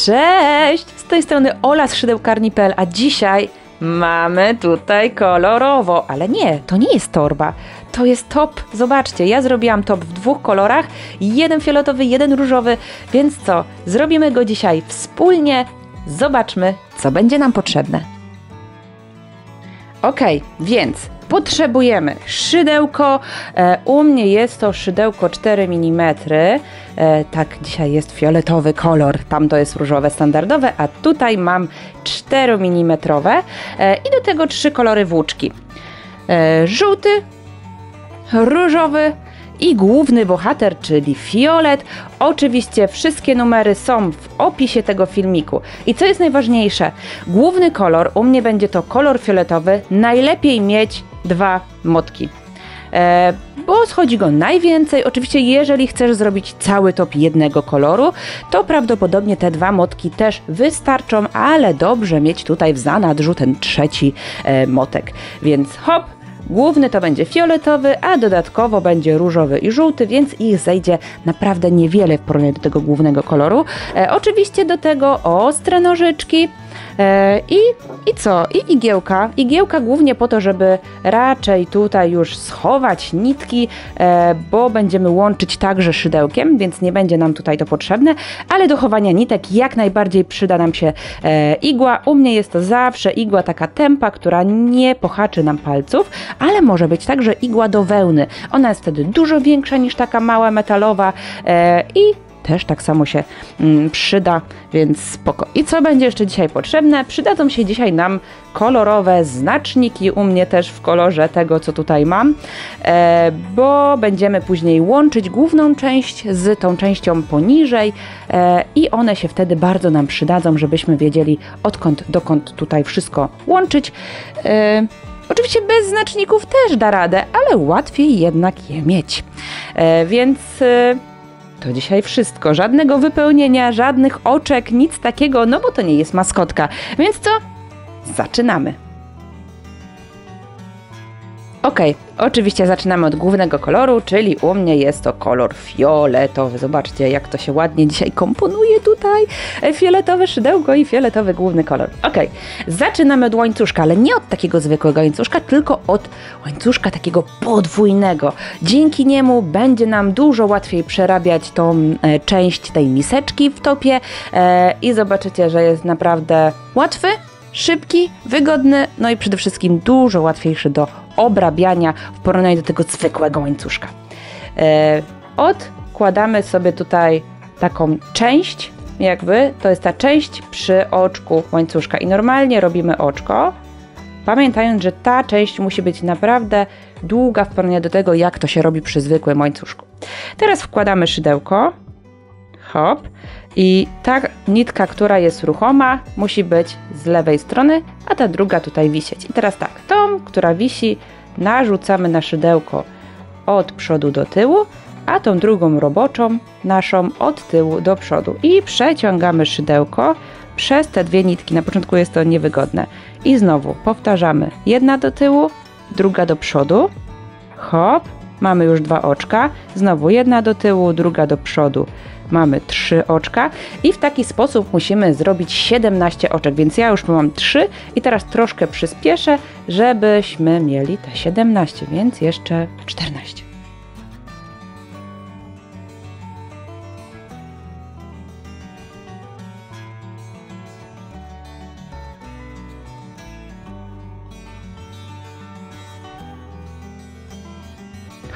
Cześć! Z tej strony Ola z szydełkarni.pl, a dzisiaj mamy tutaj kolorowo, ale nie, to nie jest torba, to jest top. Zobaczcie, ja zrobiłam top w dwóch kolorach, jeden fioletowy, jeden różowy, więc co, zrobimy go dzisiaj wspólnie, zobaczmy, co będzie nam potrzebne. Ok, więc potrzebujemy szydełko, u mnie jest to szydełko 4 mm, tak dzisiaj jest fioletowy kolor, tam to jest różowe standardowe, a tutaj mam 4 mm i do tego 3 kolory włóczki, żółty, różowy i główny bohater, czyli fiolet. Oczywiście wszystkie numery są w opisie tego filmiku. I co jest najważniejsze, główny kolor, u mnie będzie to kolor fioletowy, najlepiej mieć 2 motki, bo schodzi go najwięcej. Oczywiście jeżeli chcesz zrobić cały top jednego koloru, to prawdopodobnie te 2 motki też wystarczą, ale dobrze mieć tutaj w zanadrzu ten trzeci motek. Więc hop, główny to będzie fioletowy, a dodatkowo będzie różowy i żółty, więc ich zejdzie naprawdę niewiele w porównaniu do tego głównego koloru. Oczywiście do tego ostre nożyczki i co? I igiełka. Igiełka głównie po to, żeby raczej tutaj już schować nitki, bo będziemy łączyć także szydełkiem, więc nie będzie nam tutaj to potrzebne, ale do chowania nitek jak najbardziej przyda nam się igła. U mnie jest to zawsze igła taka tempa, która nie pohaczy nam palców, ale może być także igła do wełny. Ona jest wtedy dużo większa niż taka mała metalowa i też tak samo się przyda, więc spoko. I co będzie jeszcze dzisiaj potrzebne? Przydadzą się dzisiaj nam kolorowe znaczniki, u mnie też w kolorze tego, co tutaj mam, bo będziemy później łączyć główną część z tą częścią poniżej i one się wtedy bardzo nam przydadzą, żebyśmy wiedzieli odkąd dokąd tutaj wszystko łączyć. Oczywiście bez znaczników też da radę, ale łatwiej jednak je mieć. Więc to dzisiaj wszystko. Żadnego wypełnienia, żadnych oczek, nic takiego, no bo to nie jest maskotka. Więc co? Zaczynamy. Ok, oczywiście zaczynamy od głównego koloru, czyli u mnie jest to kolor fioletowy. Zobaczcie, jak to się ładnie dzisiaj komponuje tutaj. Fioletowe szydełko i fioletowy główny kolor. Ok, zaczynamy od łańcuszka, ale nie od takiego zwykłego łańcuszka, tylko od łańcuszka takiego podwójnego. Dzięki niemu będzie nam dużo łatwiej przerabiać tą część tej miseczki w topie i zobaczycie, że jest naprawdę łatwy, szybki, wygodny, no i przede wszystkim dużo łatwiejszy do obrabiania w porównaniu do tego zwykłego łańcuszka. Odkładamy sobie tutaj taką część, jakby to jest ta część przy oczku łańcuszka i normalnie robimy oczko, pamiętając, że ta część musi być naprawdę długa w porównaniu do tego, jak to się robi przy zwykłym łańcuszku. Teraz wkładamy szydełko, hop, i ta nitka, która jest ruchoma, musi być z lewej strony, a ta druga tutaj wisieć. I teraz tak, tą, która wisi, narzucamy na szydełko od przodu do tyłu, a tą drugą roboczą naszą od tyłu do przodu. I przeciągamy szydełko przez te 2 nitki. Na początku jest to niewygodne. I znowu powtarzamy. Jedna do tyłu, druga do przodu. Hop, mamy już 2 oczka. Znowu jedna do tyłu, druga do przodu. Mamy 3 oczka i w taki sposób musimy zrobić 17 oczek, więc ja już mam 3 i teraz troszkę przyspieszę, żebyśmy mieli te 17, więc jeszcze 14.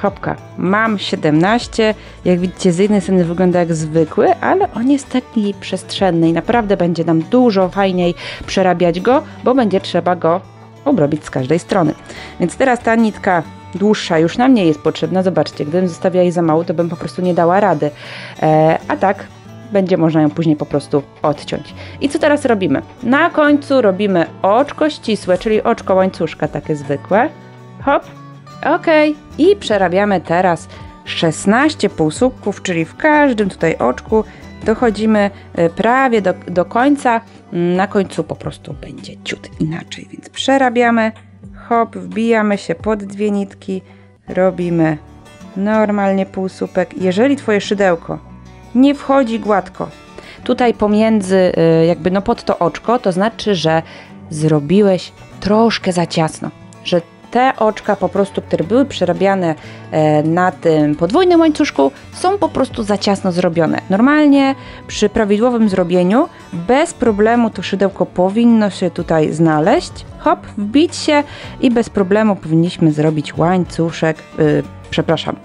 Hopka, mam 17, jak widzicie z jednej strony wygląda jak zwykły, ale on jest taki przestrzenny i naprawdę będzie nam dużo fajniej przerabiać go, bo będzie trzeba go obrobić z każdej strony. Więc teraz ta nitka dłuższa już nam nie jest potrzebna, zobaczcie, gdybym zostawiła jej za mało, to bym po prostu nie dała rady, a tak będzie można ją później po prostu odciąć. I co teraz robimy? Na końcu robimy oczko ścisłe, czyli oczko łańcuszka takie zwykłe, hop. Ok, i przerabiamy teraz 16 półsłupków, czyli w każdym tutaj oczku dochodzimy prawie do końca. Na końcu po prostu będzie ciut inaczej, więc przerabiamy, hop, wbijamy się pod 2 nitki, robimy normalnie półsłupek. Jeżeli twoje szydełko nie wchodzi gładko, tutaj pomiędzy, jakby no pod to oczko, to znaczy, że zrobiłeś troszkę za ciasno, że te oczka po prostu, które były przerabiane na tym podwójnym łańcuszku, są po prostu za ciasno zrobione. Normalnie przy prawidłowym zrobieniu bez problemu to szydełko powinno się tutaj znaleźć, hop, wbić się i bez problemu powinniśmy zrobić łańcuszek,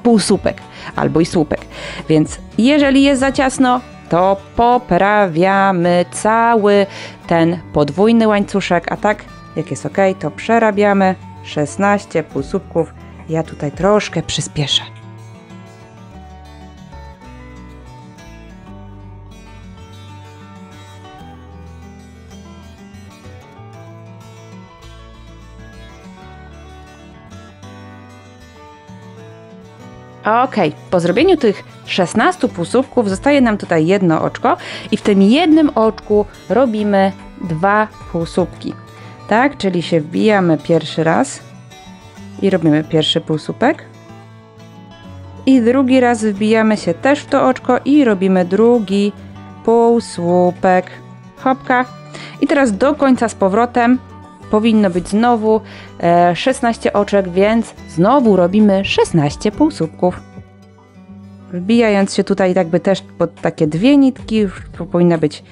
półsłupek albo i słupek. Więc jeżeli jest za ciasno, to poprawiamy cały ten podwójny łańcuszek, a tak jak jest ok, to przerabiamy 16 półsłupków. Ja tutaj troszkę przyspieszę. Ok, po zrobieniu tych 16 półsłupków zostaje nam tutaj jedno oczko i w tym jednym oczku robimy 2 półsłupki. Tak, czyli się wbijamy pierwszy raz i robimy pierwszy półsłupek. I drugi raz wbijamy się też w to oczko i robimy drugi półsłupek. Hopka. I teraz do końca z powrotem powinno być znowu 16 oczek, więc znowu robimy 16 półsłupków. Wbijając się tutaj jakby też pod takie dwie nitki, już powinna być,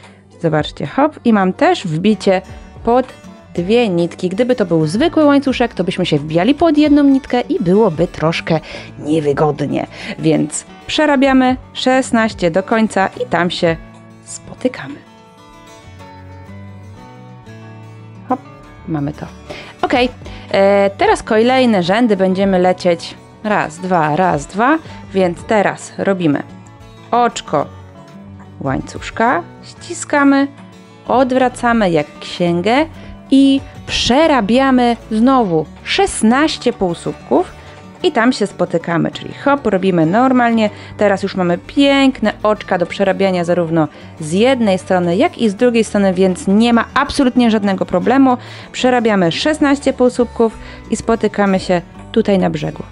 zobaczcie, hop. I mam też wbicie pod dwie nitki. Gdyby to był zwykły łańcuszek, to byśmy się wbijali pod jedną nitkę i byłoby troszkę niewygodnie. Więc przerabiamy 16 do końca i tam się spotykamy. Hop, mamy to. Ok, teraz kolejne rzędy będziemy lecieć raz, dwa, więc teraz robimy oczko łańcuszka, ściskamy, odwracamy jak księgę i przerabiamy znowu 16 półsłupków i tam się spotykamy, czyli hop, robimy normalnie. Teraz już mamy piękne oczka do przerabiania zarówno z jednej strony, jak i z drugiej strony, więc nie ma absolutnie żadnego problemu. Przerabiamy 16 półsłupków i spotykamy się tutaj na brzegu.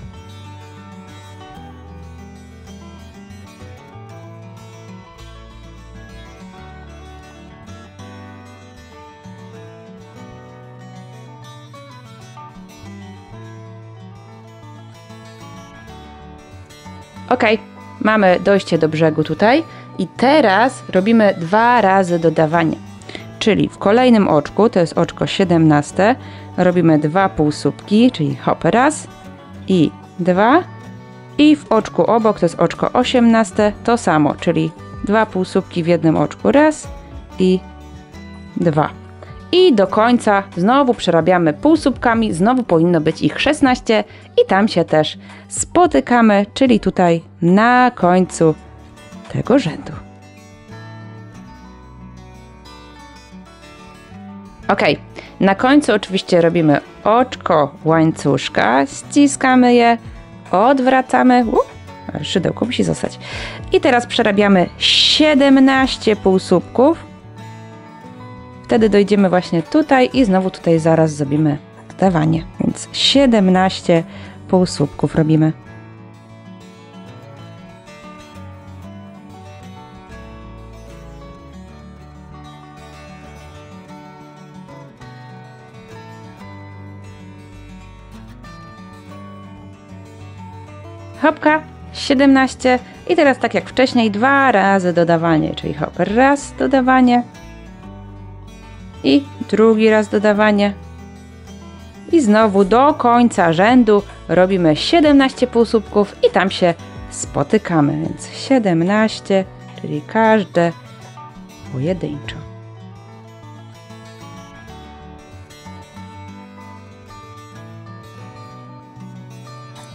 Ok, mamy dojście do brzegu tutaj i teraz robimy 2 razy dodawanie. Czyli w kolejnym oczku, to jest oczko 17, robimy 2 półsłupki, czyli hop, raz i 2. I w oczku obok, to jest oczko 18, to samo, czyli 2 półsłupki w jednym oczku, raz i 2. I do końca znowu przerabiamy półsłupkami, znowu powinno być ich 16 i tam się też spotykamy, czyli tutaj na końcu tego rzędu. Ok, na końcu oczywiście robimy oczko łańcuszka, ściskamy je, odwracamy, szydełko musi zostać. I teraz przerabiamy 17 półsłupków. Wtedy dojdziemy właśnie tutaj i znowu tutaj zaraz zrobimy dodawanie, więc 17 półsłupków robimy. Hopka, 17 i teraz tak jak wcześniej 2 razy dodawanie, czyli hop, raz dodawanie i drugi raz dodawanie i znowu do końca rzędu robimy 17 półsłupków i tam się spotykamy, więc 17, czyli każde pojedynczo.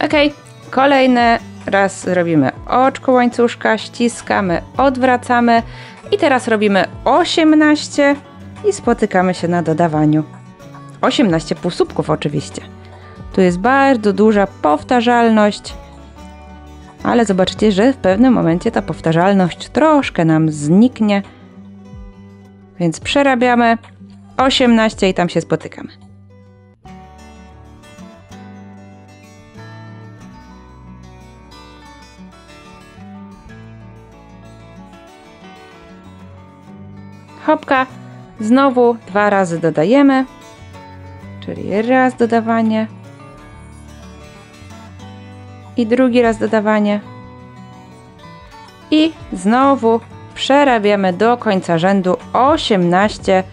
Ok, kolejny raz robimy oczko łańcuszka, ściskamy, odwracamy i teraz robimy 18 i spotykamy się na dodawaniu. 18 półsłupków oczywiście. Tu jest bardzo duża powtarzalność, ale zobaczycie, że w pewnym momencie ta powtarzalność troszkę nam zniknie, więc przerabiamy 18 i tam się spotykamy. hopka, znowu 2 razy dodajemy, czyli raz dodawanie i drugi raz dodawanie i znowu przerabiamy do końca rzędu 18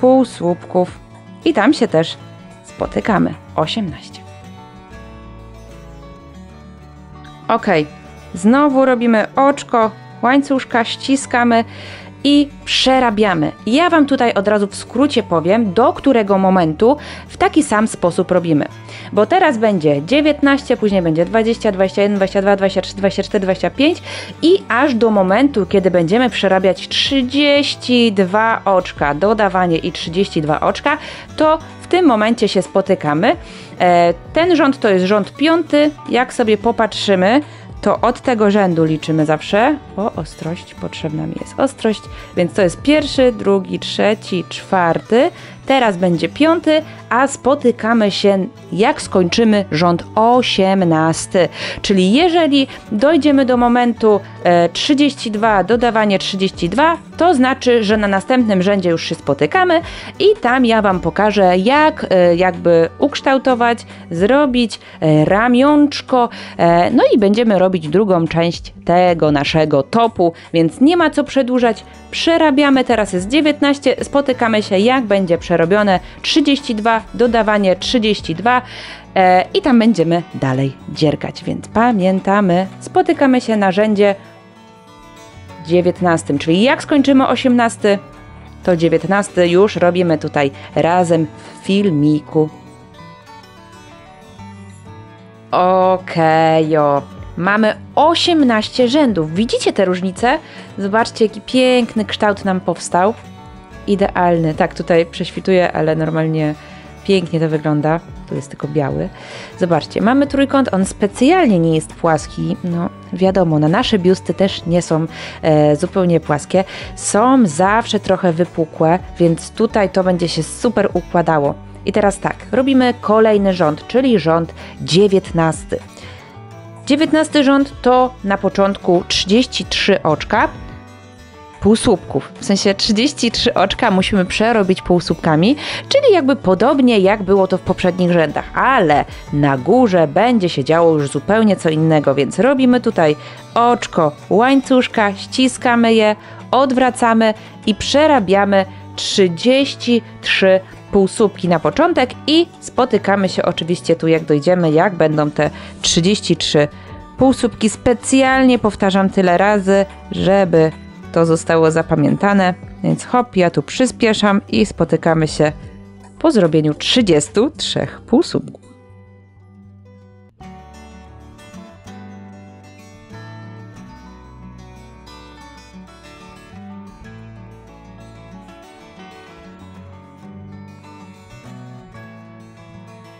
półsłupków i tam się też spotykamy. 18. Ok, znowu robimy oczko, łańcuszka, ściskamy i przerabiamy. Ja Wam tutaj od razu w skrócie powiem, do którego momentu w taki sam sposób robimy. Bo teraz będzie 19, później będzie 20, 21, 22, 23, 24, 25 i aż do momentu, kiedy będziemy przerabiać 32 oczka, dodawanie i 32 oczka, to w tym momencie się spotykamy. Ten rząd to jest rząd 5. Jak sobie popatrzymy, to od tego rzędu liczymy zawsze. O, ostrość, potrzebna mi jest ostrość, więc to jest 1, 2, 3, 4. Teraz będzie 5, a spotykamy się, jak skończymy rząd 18. Czyli jeżeli dojdziemy do momentu 32, dodawanie 32, to znaczy, że na następnym rzędzie już się spotykamy i tam ja Wam pokażę, jak jakby ukształtować, zrobić ramionczko, no i będziemy robić drugą część tego naszego topu, więc nie ma co przedłużać. Przerabiamy, teraz jest 19, spotykamy się, jak będzie przerobione 32, dodawanie 32 i tam będziemy dalej dziergać, więc pamiętamy, spotykamy się na rzędzie 19, czyli jak skończymy 18, to 19 już robimy tutaj razem w filmiku. Okejo. Mamy 18 rzędów. Widzicie te różnice? Zobaczcie, jaki piękny kształt nam powstał. Idealny. Tak, tutaj prześwituję, ale normalnie pięknie to wygląda. Tu jest tylko biały. Zobaczcie, mamy trójkąt. On specjalnie nie jest płaski. No, wiadomo, na nasze biusty też nie są zupełnie płaskie. Są zawsze trochę wypukłe, więc tutaj to będzie się super układało. I teraz tak, robimy kolejny rząd, czyli rząd 19. 19 rząd to na początku 33 oczka półsłupków. W sensie 33 oczka musimy przerobić półsłupkami, czyli jakby podobnie jak było to w poprzednich rzędach, ale na górze będzie się działo już zupełnie co innego, więc robimy tutaj oczko łańcuszka, ściskamy je, odwracamy i przerabiamy 33 półsłupki na początek i spotykamy się oczywiście tu, jak dojdziemy, jak będą te 33 półsłupki. Specjalnie powtarzam tyle razy, żeby to zostało zapamiętane, więc hop, ja tu przyspieszam i spotykamy się po zrobieniu 33 półsłupków.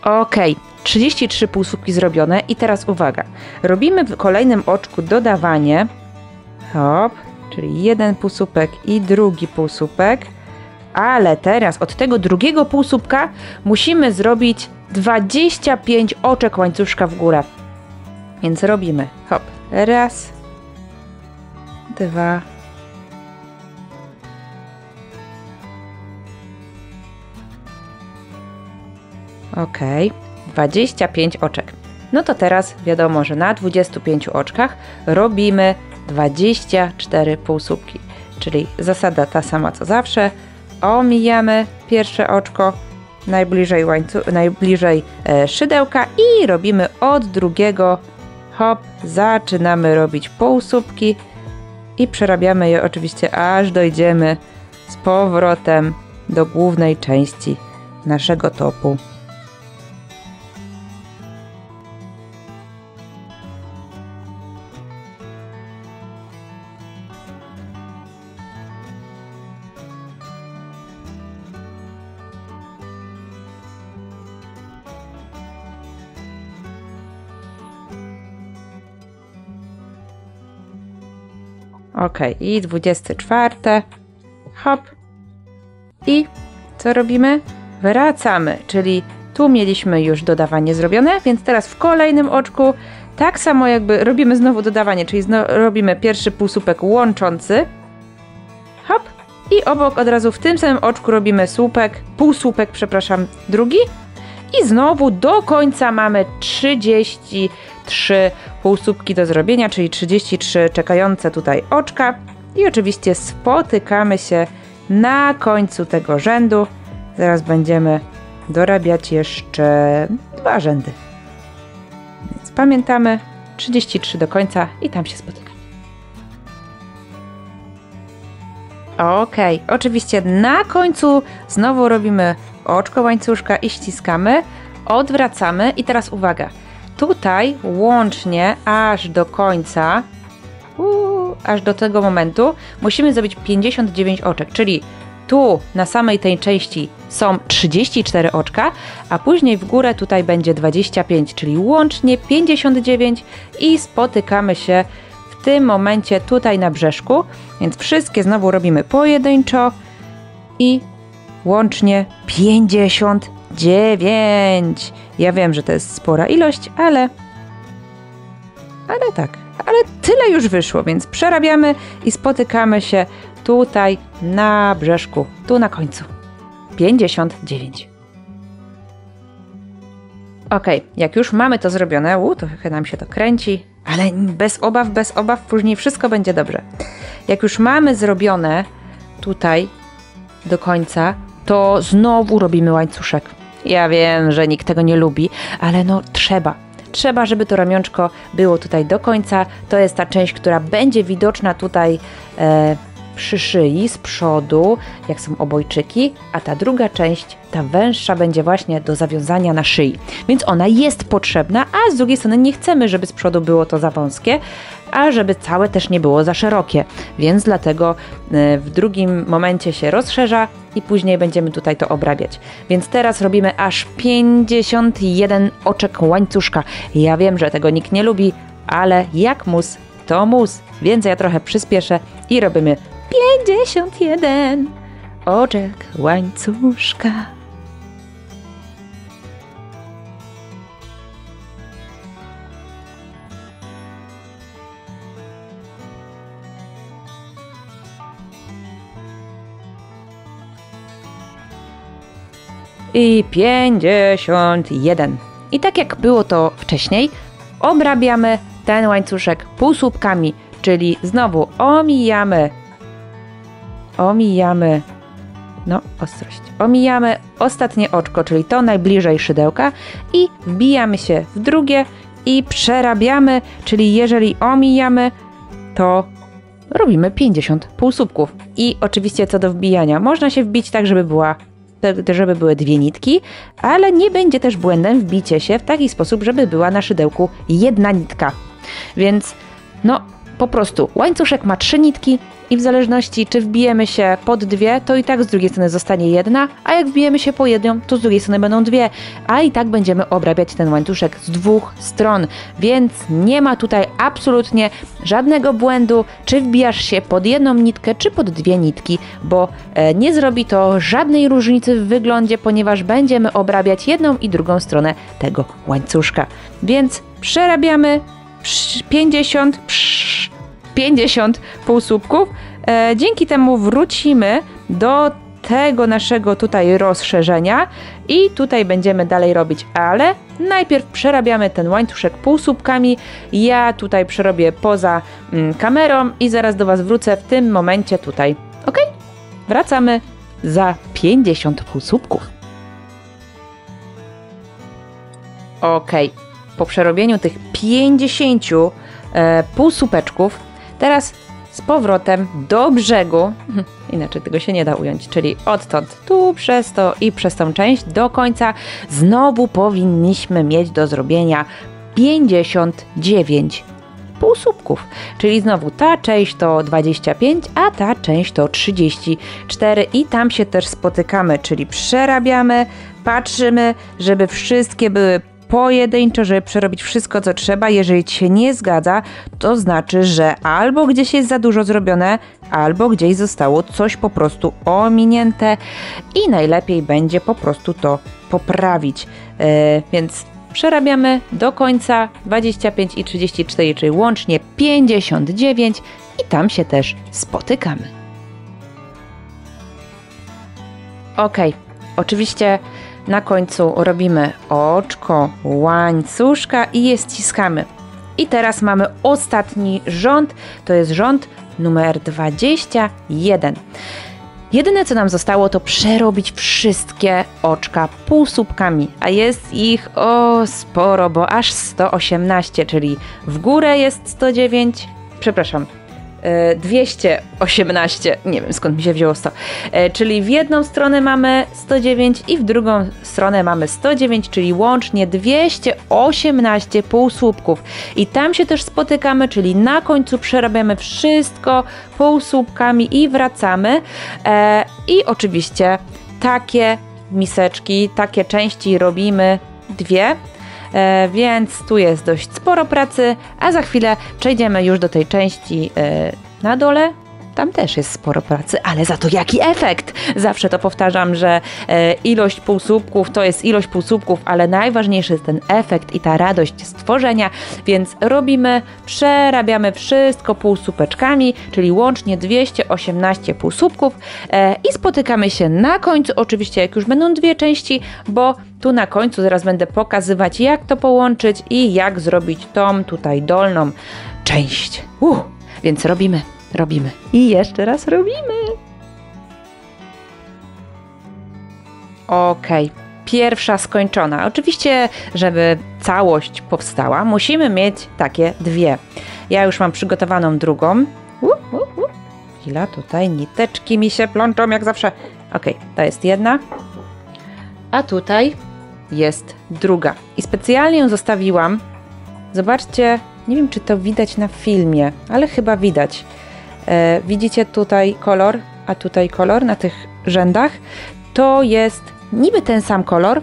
Ok, 33 półsłupki zrobione i teraz uwaga, robimy w kolejnym oczku dodawanie, hop, czyli jeden półsłupek i drugi półsłupek, ale teraz od tego drugiego półsłupka musimy zrobić 25 oczek łańcuszka w górę, więc robimy, hop, raz, dwa, ok, 25 oczek. No to teraz wiadomo, że na 25 oczkach robimy 24 półsłupki. Czyli zasada ta sama co zawsze. Omijamy pierwsze oczko najbliżej szydełka i robimy od drugiego. Hop, zaczynamy robić półsłupki i przerabiamy je oczywiście aż dojdziemy z powrotem do głównej części naszego topu. Ok, i 24. Hop. I co robimy? Wracamy, czyli tu mieliśmy już dodawanie zrobione, więc teraz w kolejnym oczku tak samo jakby robimy znowu dodawanie, czyli robimy pierwszy półsłupek łączący. Hop. I obok od razu w tym samym oczku robimy słupek, półsłupek, przepraszam, drugi. I znowu do końca mamy 33 półsłupki do zrobienia, czyli 33 czekające tutaj oczka. I oczywiście spotykamy się na końcu tego rzędu. Zaraz będziemy dorabiać jeszcze 2 rzędy. Więc pamiętamy, 33 do końca i tam się spotykamy. Ok, oczywiście na końcu znowu robimy oczko łańcuszka i ściskamy, odwracamy i teraz uwaga, tutaj łącznie aż do końca, aż do tego momentu musimy zrobić 59 oczek, czyli tu na samej tej części są 34 oczka, a później w górę tutaj będzie 25, czyli łącznie 59 i spotykamy się w tym momencie tutaj na brzeszku, więc wszystkie znowu robimy pojedynczo i łącznie 59. Ja wiem, że to jest spora ilość, ale tyle już wyszło, więc przerabiamy i spotykamy się tutaj na brzeszku, tu na końcu. 59. Ok, jak już mamy to zrobione, to trochę nam się to kręci, ale bez obaw, później wszystko będzie dobrze. Jak już mamy zrobione tutaj do końca, to znowu robimy łańcuszek. Ja wiem, że nikt tego nie lubi, ale no trzeba. Trzeba, żeby to ramionczko było tutaj do końca. To jest ta część, która będzie widoczna tutaj przy szyi z przodu, jak są obojczyki, a ta druga część, ta węższa, będzie właśnie do zawiązania na szyi. Więc ona jest potrzebna, a z drugiej strony nie chcemy, żeby z przodu było to za wąskie, a żeby całe też nie było za szerokie. Więc dlatego w drugim momencie się rozszerza i później będziemy tutaj to obrabiać. Więc teraz robimy aż 51 oczek łańcuszka. Ja wiem, że tego nikt nie lubi, ale jak mus, to mus. Więc ja trochę przyspieszę i robimy 51 oczek łańcuszka. I 51. I tak jak było to wcześniej, obrabiamy ten łańcuszek półsłupkami, czyli znowu omijamy ostatnie oczko, czyli to najbliżej szydełka i wbijamy się w drugie i przerabiamy, czyli jeżeli omijamy, to robimy 50 półsłupków. I oczywiście co do wbijania, można się wbić tak, żeby były 2 nitki, ale nie będzie też błędem wbicie się w taki sposób, żeby była na szydełku 1 nitka. Więc no po prostu łańcuszek ma 3 nitki i w zależności czy wbijemy się pod 2, to i tak z drugiej strony zostanie 1, a jak wbijemy się po 1, to z drugiej strony będą 2, a i tak będziemy obrabiać ten łańcuszek z 2 stron, więc nie ma tutaj absolutnie żadnego błędu, czy wbijasz się pod 1 nitkę, czy pod 2 nitki, bo nie zrobi to żadnej różnicy w wyglądzie, ponieważ będziemy obrabiać jedną i drugą stronę tego łańcuszka. Więc przerabiamy 50 półsłupków. Dzięki temu wrócimy do tego naszego tutaj rozszerzenia i tutaj będziemy dalej robić, ale najpierw przerabiamy ten łańcuszek półsłupkami. Ja tutaj przerobię poza kamerą i zaraz do Was wrócę w tym momencie tutaj. Ok? Wracamy za 50 półsłupków. Ok. Po przerobieniu tych 50 półsłupeczków, teraz z powrotem do brzegu, inaczej tego się nie da ująć, czyli odtąd tu przez to i przez tą część do końca znowu powinniśmy mieć do zrobienia 59 półsłupków, czyli znowu ta część to 25, a ta część to 34 i tam się też spotykamy, czyli przerabiamy, patrzymy, żeby wszystkie były pojedynczo, żeby przerobić wszystko, co trzeba. Jeżeli Ci się nie zgadza, to znaczy, że albo gdzieś jest za dużo zrobione, albo gdzieś zostało coś po prostu ominięte i najlepiej będzie po prostu to poprawić. Więc przerabiamy do końca 25 i 34, czyli łącznie 59 i tam się też spotykamy. Ok, oczywiście na końcu robimy oczko łańcuszka i je ściskamy. I teraz mamy ostatni rząd, to jest rząd numer 21. Jedyne co nam zostało to przerobić wszystkie oczka półsłupkami, a jest ich sporo, bo aż 118, czyli w górę jest 109, przepraszam, 218, nie wiem skąd mi się wzięło 100, czyli w jedną stronę mamy 109 i w drugą stronę mamy 109, czyli łącznie 218 półsłupków i tam się też spotykamy, czyli na końcu przerabiamy wszystko półsłupkami i wracamy i oczywiście takie miseczki, takie części robimy dwie. Więc tu jest dość sporo pracy, a za chwilę przejdziemy już do tej części na dole. Tam też jest sporo pracy, ale za to jaki efekt! Zawsze to powtarzam, że ilość półsłupków to jest ilość półsłupków, ale najważniejszy jest ten efekt i ta radość stworzenia, więc przerabiamy wszystko półsłupeczkami, czyli łącznie 218 półsłupków i spotykamy się na końcu, oczywiście jak już będą dwie części, bo tu na końcu zaraz będę pokazywać, jak to połączyć i jak zrobić tą tutaj dolną część. Więc robimy. I jeszcze raz robimy. Ok, pierwsza skończona. Oczywiście, żeby całość powstała, musimy mieć takie dwie. Ja już mam przygotowaną drugą. Chwila, tutaj niteczki mi się plączą jak zawsze. Ok, to jest jedna. A tutaj jest druga. I specjalnie ją zostawiłam. Zobaczcie, nie wiem czy to widać na filmie, ale chyba widać. Widzicie tutaj kolor, a tutaj kolor na tych rzędach. To jest niby ten sam kolor,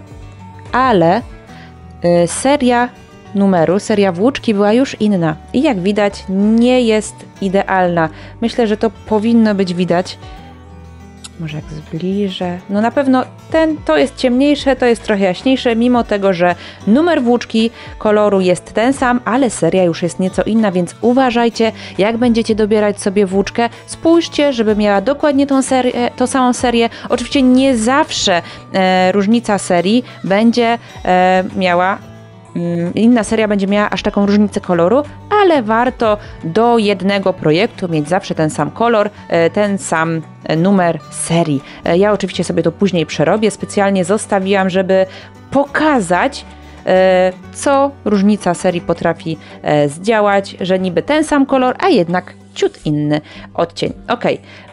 ale seria włóczki była już inna. I jak widać nie jest idealna. Myślę, że to powinno być widać. Może jak zbliżę. No na pewno to jest ciemniejsze, to jest trochę jaśniejsze, mimo tego, że numer włóczki koloru jest ten sam, ale seria już jest nieco inna, więc uważajcie, jak będziecie dobierać sobie włóczkę. Spójrzcie, żeby miała dokładnie tą samą serię. Oczywiście nie zawsze różnica serii będzie miała inna seria będzie miała aż taką różnicę koloru, ale warto do jednego projektu mieć zawsze ten sam kolor, ten sam numer serii. Ja oczywiście sobie to później przerobię, specjalnie zostawiłam, żeby pokazać, co różnica serii potrafi zdziałać, że niby ten sam kolor, a jednak ciut inny odcień. Ok,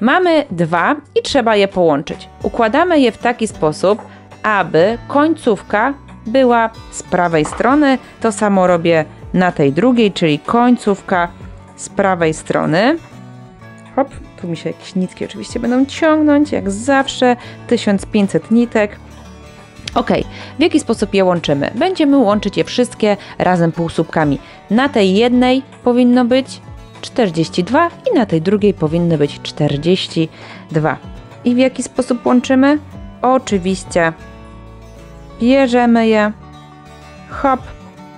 mamy dwa i trzeba je połączyć. Układamy je w taki sposób, aby końcówka była z prawej strony. To samo robię na tej drugiej, czyli końcówka z prawej strony. Hop, tu mi się jakieś nitki oczywiście będą ciągnąć, jak zawsze, 1500 nitek. Ok, w jaki sposób je łączymy? Będziemy łączyć je wszystkie razem półsłupkami. Na tej jednej powinno być 42 i na tej drugiej powinny być 42. I w jaki sposób łączymy? Oczywiście bierzemy je, hop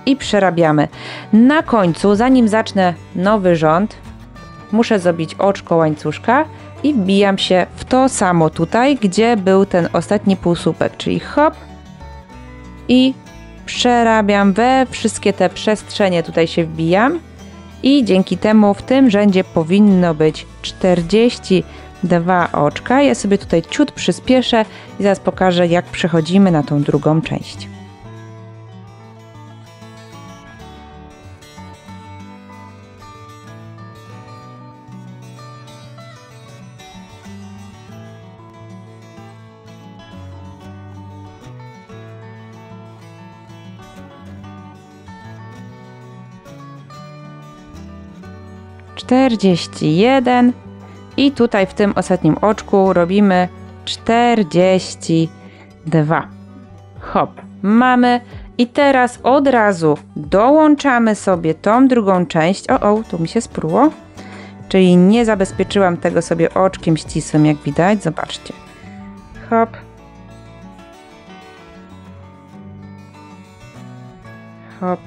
i przerabiamy. Na końcu, zanim zacznę nowy rząd, muszę zrobić oczko łańcuszka i wbijam się w to samo tutaj, gdzie był ten ostatni półsłupek, czyli hop i przerabiam we wszystkie te przestrzenie, tutaj się wbijam i dzięki temu w tym rzędzie powinno być 42 oczka. Ja sobie tutaj ciut przyspieszę i zaraz pokażę, jak przechodzimy na tą drugą część. I tutaj w tym ostatnim oczku robimy 42. Hop, mamy. I teraz od razu dołączamy sobie tą drugą część. Tu mi się spruło. Czyli nie zabezpieczyłam tego sobie oczkiem ścisłym, jak widać. Zobaczcie. Hop. Hop.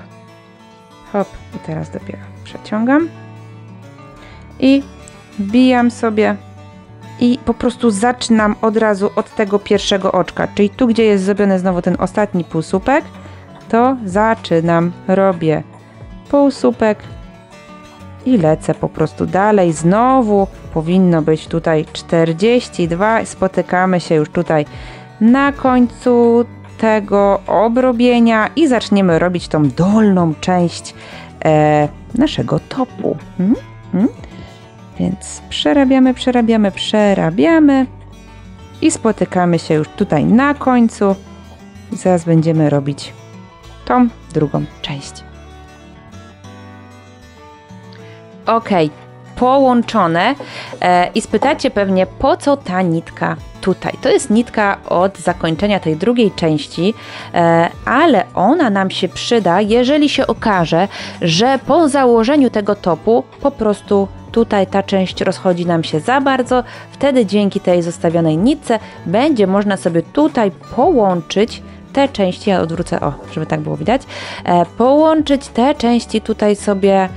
Hop. I teraz dopiero przeciągam. I wbijam sobie i po prostu zaczynam od razu od tego pierwszego oczka, czyli tu, gdzie jest zrobiony znowu ten ostatni półsłupek, to zaczynam, robię półsłupek i lecę po prostu dalej. Znowu powinno być tutaj 42. Spotykamy się już tutaj na końcu tego obrobienia i zaczniemy robić tą dolną część naszego topu. Więc przerabiamy i spotykamy się już tutaj na końcu. I zaraz będziemy robić tą drugą część. Ok, połączone i spytacie pewnie, po co ta nitka tutaj. To jest nitka od zakończenia tej drugiej części, ale ona nam się przyda, jeżeli się okaże, że po założeniu tego topu po prostu tutaj ta część rozchodzi nam się za bardzo. Wtedy dzięki tej zostawionej nitce będzie można sobie tutaj połączyć te części, ja odwrócę, żeby tak było widać, połączyć te części tutaj sobie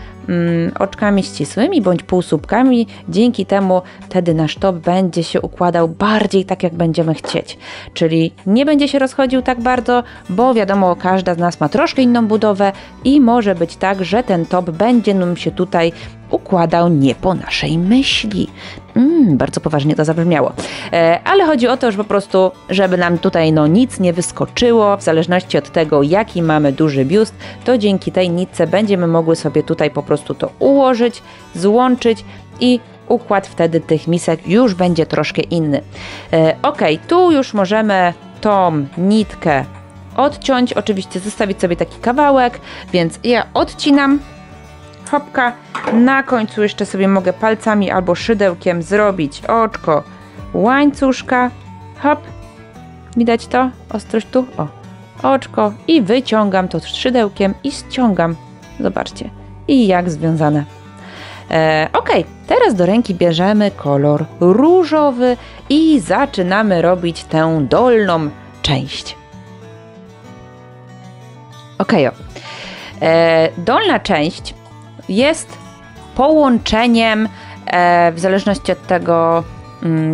oczkami ścisłymi bądź półsłupkami. Dzięki temu wtedy nasz top będzie się układał bardziej tak, jak będziemy chcieć. Czyli nie będzie się rozchodził tak bardzo, bo wiadomo, każda z nas ma troszkę inną budowę i może być tak, że ten top będzie nam się tutaj układał nie po naszej myśli. Bardzo poważnie to zabrzmiało. Ale chodzi o to, że po prostu, żeby nam tutaj nic nie wyskoczyło, w zależności od tego, jaki mamy duży biust, to dzięki tej nitce będziemy mogły sobie tutaj po prostu to ułożyć, złączyć i układ wtedy tych misek już będzie troszkę inny. Ok, tu już możemy tą nitkę odciąć, oczywiście zostawić sobie taki kawałek, więc ja odcinam. Hopka, na końcu jeszcze sobie mogę palcami albo szydełkiem zrobić oczko łańcuszka, hop, widać to? Ostrość tu, oczko i wyciągam to szydełkiem i ściągam, zobaczcie, i jak związane. Ok, teraz do ręki bierzemy kolor różowy i zaczynamy robić tę dolną część. Ok, dolna część jest połączeniem, w zależności od tego,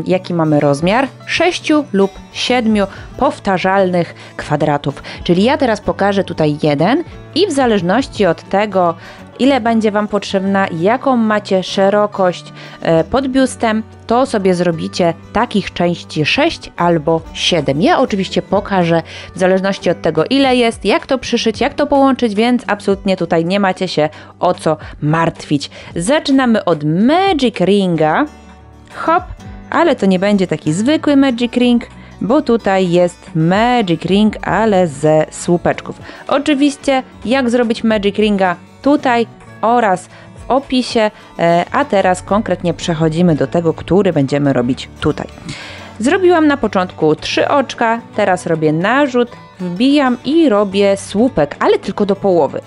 jaki mamy rozmiar, 6 lub 7 powtarzalnych kwadratów. Czyli ja teraz pokażę tutaj jeden i w zależności od tego, ile będzie Wam potrzebna, jaką macie szerokość pod biustem, to sobie zrobicie takich części 6 albo 7. Ja oczywiście pokażę w zależności od tego, ile jest, jak to przyszyć, jak to połączyć, więc absolutnie tutaj nie macie się o co martwić. Zaczynamy od Magic Ringa. Hop, ale to nie będzie taki zwykły Magic Ring, bo tutaj jest Magic Ring, ale ze słupeczków. Oczywiście, jak zrobić Magic Ringa tutaj oraz w opisie, a teraz konkretnie przechodzimy do tego, który będziemy robić tutaj. Zrobiłam na początku 3 oczka, teraz robię narzut, wbijam i robię słupek, ale tylko do połowy.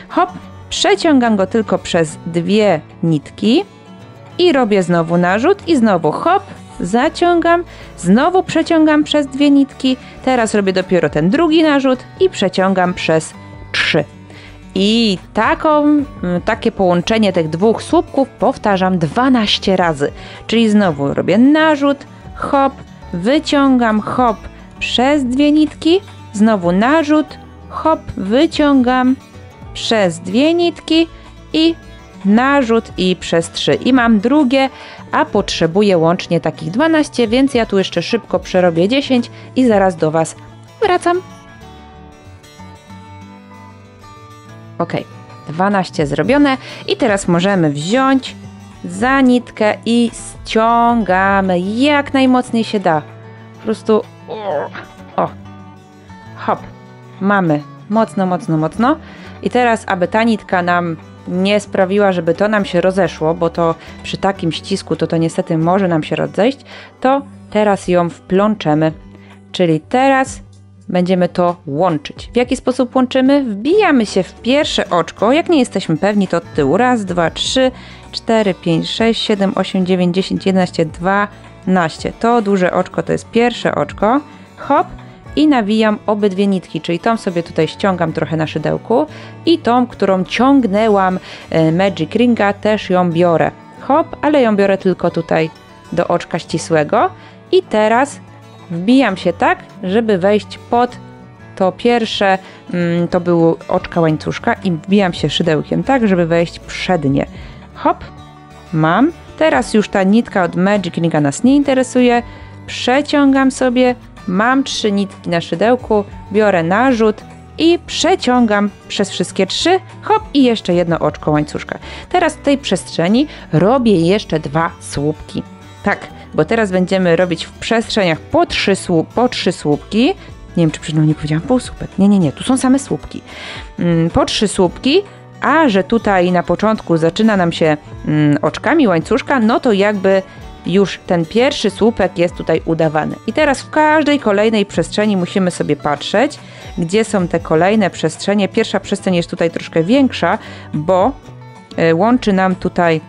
Hop, przeciągam go tylko przez 2 nitki i robię znowu narzut i znowu hop, zaciągam, znowu przeciągam przez 2 nitki, teraz robię dopiero ten drugi narzut i przeciągam przez 3. I takie połączenie tych 2 słupków powtarzam 12 razy. Czyli znowu robię narzut, hop, wyciągam, hop, przez 2 nitki, znowu narzut, hop, wyciągam, przez 2 nitki i narzut i przez 3. I mam drugie, a potrzebuję łącznie takich 12, więc ja tu jeszcze szybko przerobię 10 i zaraz do Was wracam. Ok, 12 zrobione i teraz możemy wziąć za nitkę i ściągamy jak najmocniej się da. Po prostu hop, mamy mocno, mocno, mocno i teraz, aby ta nitka nam nie sprawiła, żeby to nam się rozeszło, bo to przy takim ścisku to niestety może nam się rozejść, to teraz ją wplączemy, czyli teraz będziemy to łączyć. W jaki sposób łączymy? Wbijamy się w pierwsze oczko, jak nie jesteśmy pewni, to od tyłu. 1, 2, 3, 4, 5, 6, 7, 8, 9, 10, 11, 12. To duże oczko to jest pierwsze oczko. Hop i nawijam obydwie nitki, czyli tą sobie tutaj ściągam trochę na szydełku i tą, którą ciągnęłam Magic Ringa, też ją biorę. Hop, ale ją biorę tylko tutaj do oczka ścisłego i teraz wbijam się tak, żeby wejść pod to pierwsze, to było oczka łańcuszka i wbijam się szydełkiem tak, żeby wejść przed nie. Hop, mam. Teraz już ta nitka od Magic Ringa nas nie interesuje. Przeciągam sobie, mam 3 nitki na szydełku, biorę narzut i przeciągam przez wszystkie 3, hop i jeszcze jedno oczko łańcuszka. Teraz w tej przestrzeni robię jeszcze 2 słupki. Tak, bo teraz będziemy robić w przestrzeniach po 3 słupki. Nie wiem, czy przed chwilą nie powiedziałam półsłupek. Nie, tu są same słupki. Po 3 słupki, a że tutaj na początku zaczyna nam się oczkami łańcuszka, no to jakby już ten pierwszy słupek jest tutaj udawany. I teraz w każdej kolejnej przestrzeni musimy sobie patrzeć, gdzie są te kolejne przestrzenie. Pierwsza przestrzeń jest tutaj troszkę większa, bo łączy nam tutaj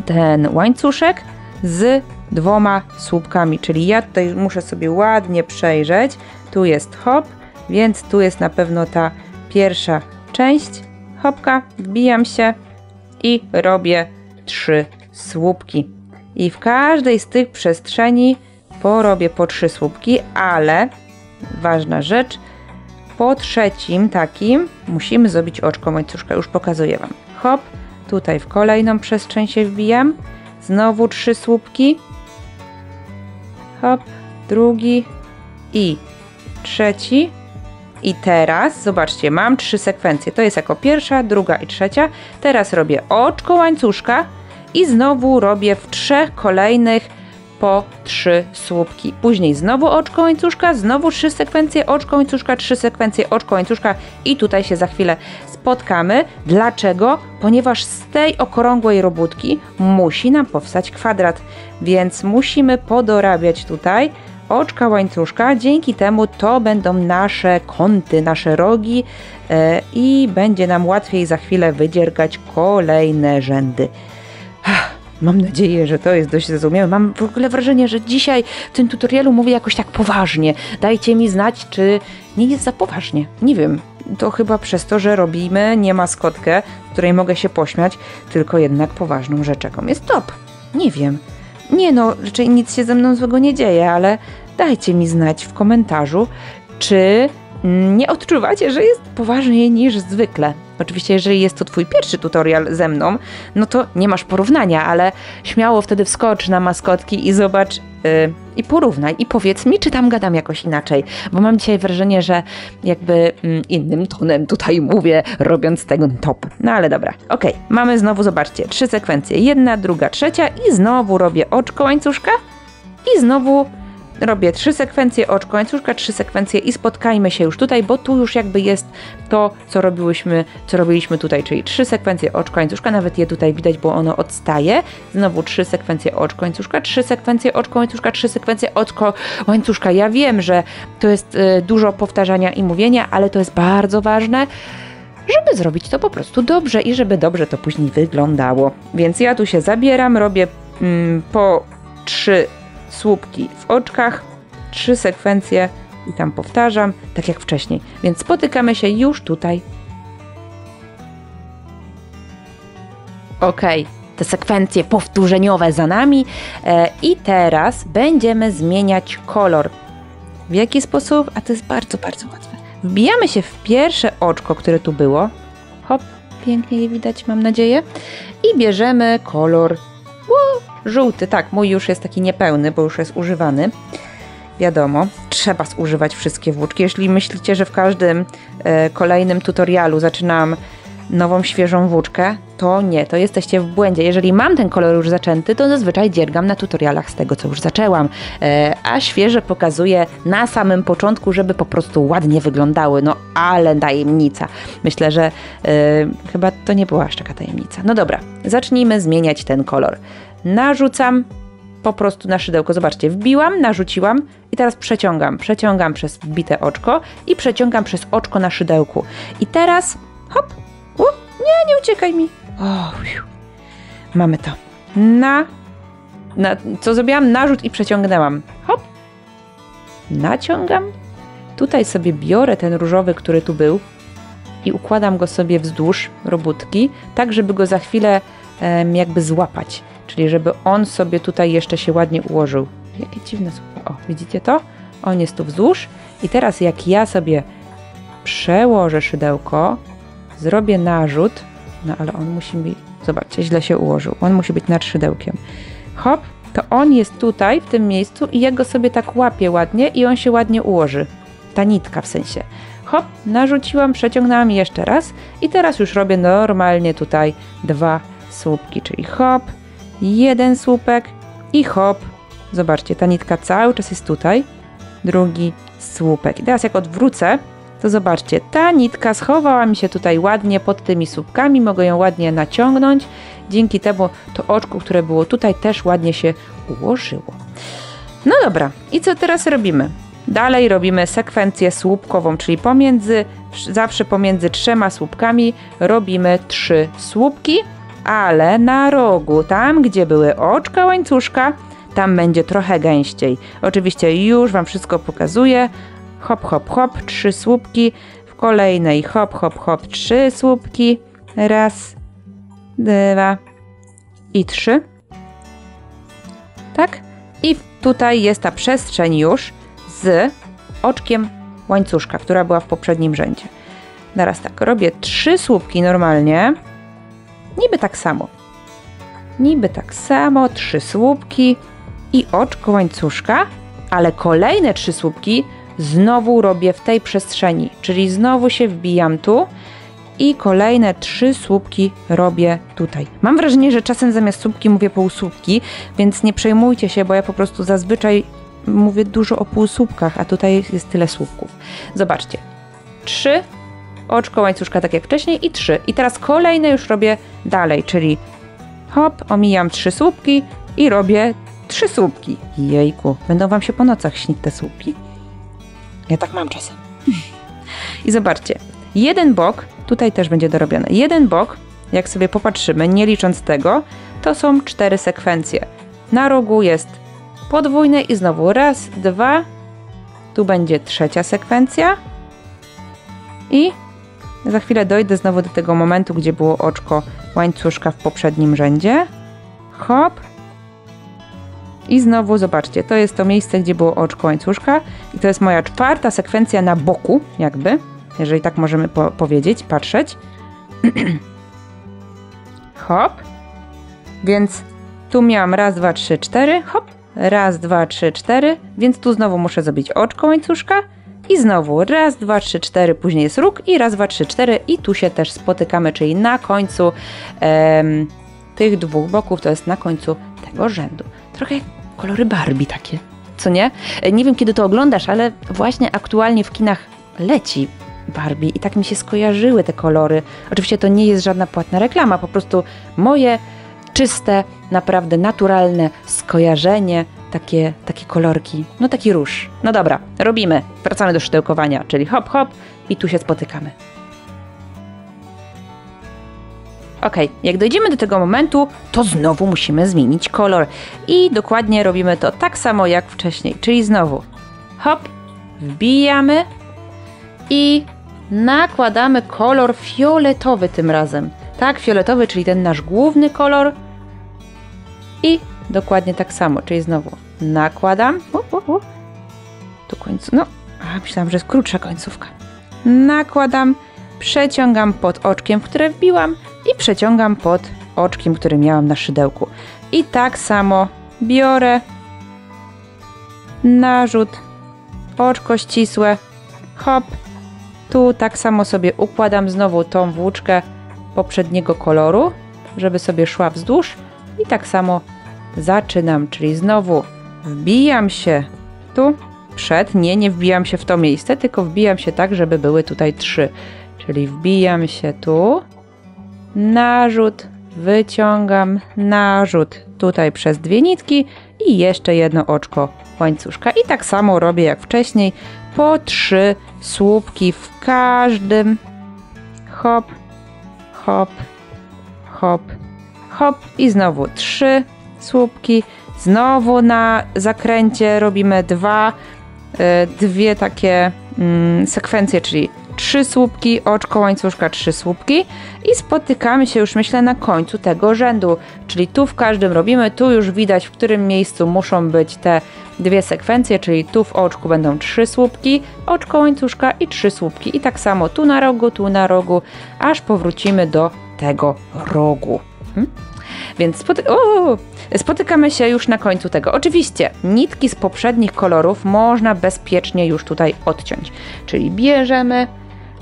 ten łańcuszek z 2 słupkami, czyli ja tutaj muszę sobie ładnie przejrzeć. Tu jest hop, więc tu jest na pewno ta pierwsza część. Hopka, wbijam się i robię 3 słupki. I w każdej z tych przestrzeni porobię po 3 słupki, ale ważna rzecz, po trzecim takim musimy zrobić oczko łańcuszka. Już pokazuję Wam. Hop, tutaj w kolejną przestrzeń się wbijam. Znowu 3 słupki. Hop, drugi i trzeci. I teraz, zobaczcie, mam 3 sekwencje. To jest jako pierwsza, druga i trzecia. Teraz robię oczko łańcuszka i znowu robię w 3 kolejnych po 3 słupki. Później znowu oczko łańcuszka, znowu 3 sekwencje oczko łańcuszka, 3 sekwencje oczko łańcuszka i tutaj się za chwilę spotkamy. Dlaczego? Ponieważ z tej okrągłej robótki musi nam powstać kwadrat, więc musimy podorabiać tutaj oczka łańcuszka, dzięki temu to będą nasze kąty, nasze rogi i będzie nam łatwiej za chwilę wydziergać kolejne rzędy. Mam nadzieję, że to jest dość zrozumiałe. Mam w ogóle wrażenie, że dzisiaj w tym tutorialu mówię jakoś tak poważnie. Dajcie mi znać, czy nie jest za poważnie. Nie wiem, to chyba przez to, że robimy nie maskotkę, w której mogę się pośmiać, tylko jednak poważną rzecz, jaką jest top. Nie wiem. Nie no, raczej nic się ze mną złego nie dzieje, ale dajcie mi znać w komentarzu, czy nie odczuwacie, że jest poważniej niż zwykle. Oczywiście, jeżeli jest to Twój pierwszy tutorial ze mną, no to nie masz porównania, ale śmiało wtedy wskocz na maskotki i zobacz i porównaj i powiedz mi, czy tam gadam jakoś inaczej, bo mam dzisiaj wrażenie, że jakby innym tonem tutaj mówię, robiąc tego top. No ale dobra, okej, mamy znowu, zobaczcie, 3 sekwencje, 1, 2, 3 i znowu robię oczko łańcuszka i znowu robię 3 sekwencje oczko łańcuszka, 3 sekwencje i spotkajmy się już tutaj, bo tu już jakby jest to, co robiliśmy tutaj, czyli 3 sekwencje oczko łańcuszka, nawet je tutaj widać, bo ono odstaje. Znowu 3 sekwencje oczko łańcuszka, 3 sekwencje oczko łańcuszka, 3 sekwencje oczko łańcuszka. Ja wiem, że to jest dużo powtarzania i mówienia, ale to jest bardzo ważne, żeby zrobić to po prostu dobrze i żeby dobrze to później wyglądało. Więc ja tu się zabieram, robię po 3 słupki w oczkach, 3 sekwencje i tam powtarzam, tak jak wcześniej. Więc spotykamy się już tutaj. Ok, te sekwencje powtórzeniowe za nami i teraz będziemy zmieniać kolor. W jaki sposób? A to jest bardzo, bardzo łatwe. Wbijamy się w pierwsze oczko, które tu było. Hop, pięknie je widać, mam nadzieję. I bierzemy kolor żółty. Tak, mój już jest taki niepełny, bo już jest używany. Wiadomo, trzeba zużywać wszystkie włóczki. Jeśli myślicie, że w każdym kolejnym tutorialu zaczynam nową, świeżą włóczkę, to nie, to jesteście w błędzie. Jeżeli mam ten kolor już zaczęty, to zazwyczaj dziergam na tutorialach z tego, co już zaczęłam. A świeże pokazuję na samym początku, żeby po prostu ładnie wyglądały. No, ale tajemnica. Myślę, że chyba to nie była aż taka tajemnica. No dobra, zacznijmy zmieniać ten kolor. Narzucam po prostu na szydełko. Zobaczcie, wbiłam, narzuciłam i teraz przeciągam. Przeciągam przez wbite oczko i przeciągam przez oczko na szydełku. I teraz hop, nie uciekaj mi. Mamy to. Co zrobiłam? Narzut i przeciągnęłam. Hop. Naciągam. Tutaj sobie biorę ten różowy, który tu był i układam go sobie wzdłuż robótki, tak żeby go za chwilę jakby złapać. czyli żeby on sobie tutaj jeszcze się ładnie ułożył. Jakie dziwne słupki. O, widzicie to? On jest tu wzdłuż i teraz jak ja sobie przełożę szydełko, zrobię narzut, no ale on musi być, zobaczcie, źle się ułożył, on musi być nad szydełkiem. Hop, to on jest tutaj, w tym miejscu i ja go sobie tak łapię ładnie i on się ładnie ułoży. Ta nitka w sensie. Hop, narzuciłam, przeciągnęłam jeszcze raz i teraz już robię normalnie tutaj 2 słupki, czyli hop, 1 słupek i hop. Zobaczcie, ta nitka cały czas jest tutaj, drugi słupek. I teraz jak odwrócę, to zobaczcie, ta nitka schowała mi się tutaj ładnie pod tymi słupkami, mogę ją ładnie naciągnąć. Dzięki temu to oczko, które było tutaj, też ładnie się ułożyło. No dobra, i co teraz robimy? Dalej robimy sekwencję słupkową, czyli zawsze pomiędzy 3 słupkami robimy 3 słupki, ale na rogu, tam gdzie były oczka łańcuszka, tam będzie trochę gęściej. Oczywiście już Wam wszystko pokazuję. Hop, hop, hop, 3 słupki. W kolejnej hop, hop, hop, 3 słupki. Raz, 2 i 3. Tak? I tutaj jest ta przestrzeń już z oczkiem łańcuszka, która była w poprzednim rzędzie. Teraz tak, robię 3 słupki normalnie. Niby tak samo. Niby tak samo, 3 słupki i oczko łańcuszka, ale kolejne 3 słupki znowu robię w tej przestrzeni, czyli znowu się wbijam tu i kolejne 3 słupki robię tutaj. Mam wrażenie, że czasem zamiast słupki mówię półsłupki, więc nie przejmujcie się, bo ja po prostu zazwyczaj mówię dużo o półsłupkach, a tutaj jest tyle słupków. Zobaczcie, 3, oczko łańcuszka tak jak wcześniej i 3. I teraz kolejne już robię dalej, czyli hop, omijam 3 słupki i robię 3 słupki. Jejku, będą Wam się po nocach śnić te słupki. Ja tak mam czasem. I zobaczcie, jeden bok, tutaj też będzie dorobione, jeden bok, jak sobie popatrzymy, nie licząc tego, to są 4 sekwencje. Na rogu jest podwójne i znowu raz, 2, tu będzie 3. sekwencja i za chwilę dojdę znowu do tego momentu, gdzie było oczko łańcuszka w poprzednim rzędzie. Hop. I znowu zobaczcie, to jest to miejsce, gdzie było oczko łańcuszka i to jest moja 4. sekwencja na boku, jakby, jeżeli tak możemy powiedzieć, patrzeć. Hop. Więc tu miałam raz, 2, 3, 4, hop. Raz, 2, 3, 4, więc tu znowu muszę zrobić oczko łańcuszka i znowu raz, 2, 3, 4, później jest róg i raz, 2, 3, 4 i tu się też spotykamy, czyli na końcu tych 2 boków, to jest na końcu tego rzędu. Trochę jak kolory Barbie takie, co nie? Nie wiem, kiedy to oglądasz, ale właśnie aktualnie w kinach leci Barbie i tak mi się skojarzyły te kolory. Oczywiście to nie jest żadna płatna reklama, po prostu moje czyste, naprawdę naturalne skojarzenie, takie kolorki, no taki róż. No dobra, robimy, wracamy do szydełkowania, czyli hop, hop i tu się spotykamy. Ok, jak dojdziemy do tego momentu, to znowu musimy zmienić kolor i dokładnie robimy to tak samo jak wcześniej, czyli znowu hop, wbijamy i nakładamy kolor fioletowy tym razem. Tak, fioletowy, czyli ten nasz główny kolor i dokładnie tak samo, czyli znowu nakładam, tu końcu, no, myślałam, że jest krótsza końcówka. Nakładam, przeciągam pod oczkiem, w które wbiłam i przeciągam pod oczkiem, który miałam na szydełku. I tak samo biorę narzut, oczko ścisłe, hop, tu tak samo sobie układam znowu tą włóczkę poprzedniego koloru, żeby sobie szła wzdłuż i tak samo zaczynam, czyli znowu wbijam się tu, nie wbijam się w to miejsce, tylko wbijam się tak, żeby były tutaj 3, czyli wbijam się tu, narzut, wyciągam, narzut tutaj przez 2 nitki i jeszcze jedno oczko łańcuszka i tak samo robię jak wcześniej, po 3 słupki w każdym, hop, hop, hop, hop i znowu 3 słupki, znowu na zakręcie robimy 2 takie sekwencje, czyli 3 słupki, oczko łańcuszka 3 słupki i spotykamy się już, myślę, na końcu tego rzędu, czyli tu w każdym robimy, tu już widać, w którym miejscu muszą być te 2 sekwencje, czyli tu w oczku będą 3 słupki, oczko łańcuszka i 3 słupki i tak samo tu na rogu, aż powrócimy do tego rogu. Więc spotykamy się już na końcu tego. Oczywiście nitki z poprzednich kolorów można bezpiecznie już tutaj odciąć. Czyli bierzemy,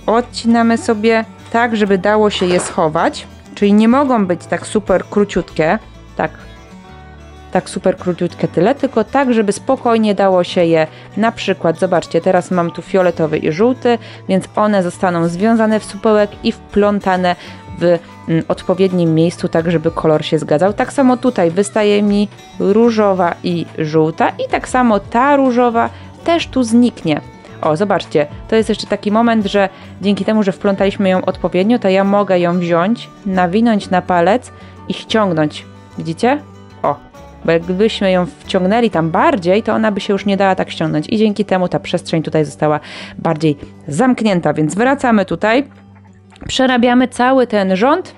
odcinamy sobie tak, żeby dało się je schować. Czyli nie mogą być tak super króciutkie, tak super króciutkie tyle, tylko tak, żeby spokojnie dało się je, na przykład, zobaczcie, teraz mam tu fioletowy i żółty, więc one zostaną związane w supełek i wplątane w odpowiednim miejscu, tak żeby kolor się zgadzał. Tak samo tutaj wystaje mi różowa i żółta i tak samo ta różowa też tu zniknie. O, zobaczcie, to jest jeszcze taki moment, że dzięki temu, że wplątaliśmy ją odpowiednio, to ja mogę ją wziąć, nawinąć na palec i ściągnąć. Widzicie? O, bo jakbyśmy ją wciągnęli tam bardziej, to ona by się już nie dała tak ściągnąć i dzięki temu ta przestrzeń tutaj została bardziej zamknięta, więc wracamy tutaj, przerabiamy cały ten rząd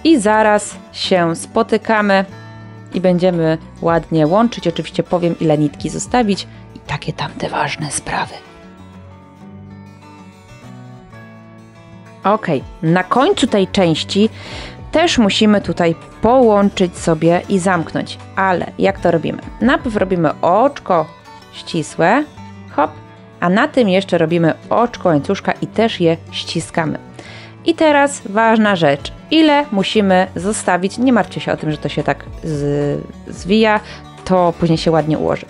i zaraz się spotykamy i będziemy ładnie łączyć. Oczywiście powiem, ile nitki zostawić i takie tamte ważne sprawy. Ok, na końcu tej części też musimy tutaj połączyć sobie i zamknąć, ale jak to robimy? Najpierw robimy oczko ścisłe, hop, a na tym jeszcze robimy oczko łańcuszka i też je ściskamy. I teraz ważna rzecz, ile musimy zostawić, nie martwcie się o tym, że to się tak zwija, to później się ładnie ułoży.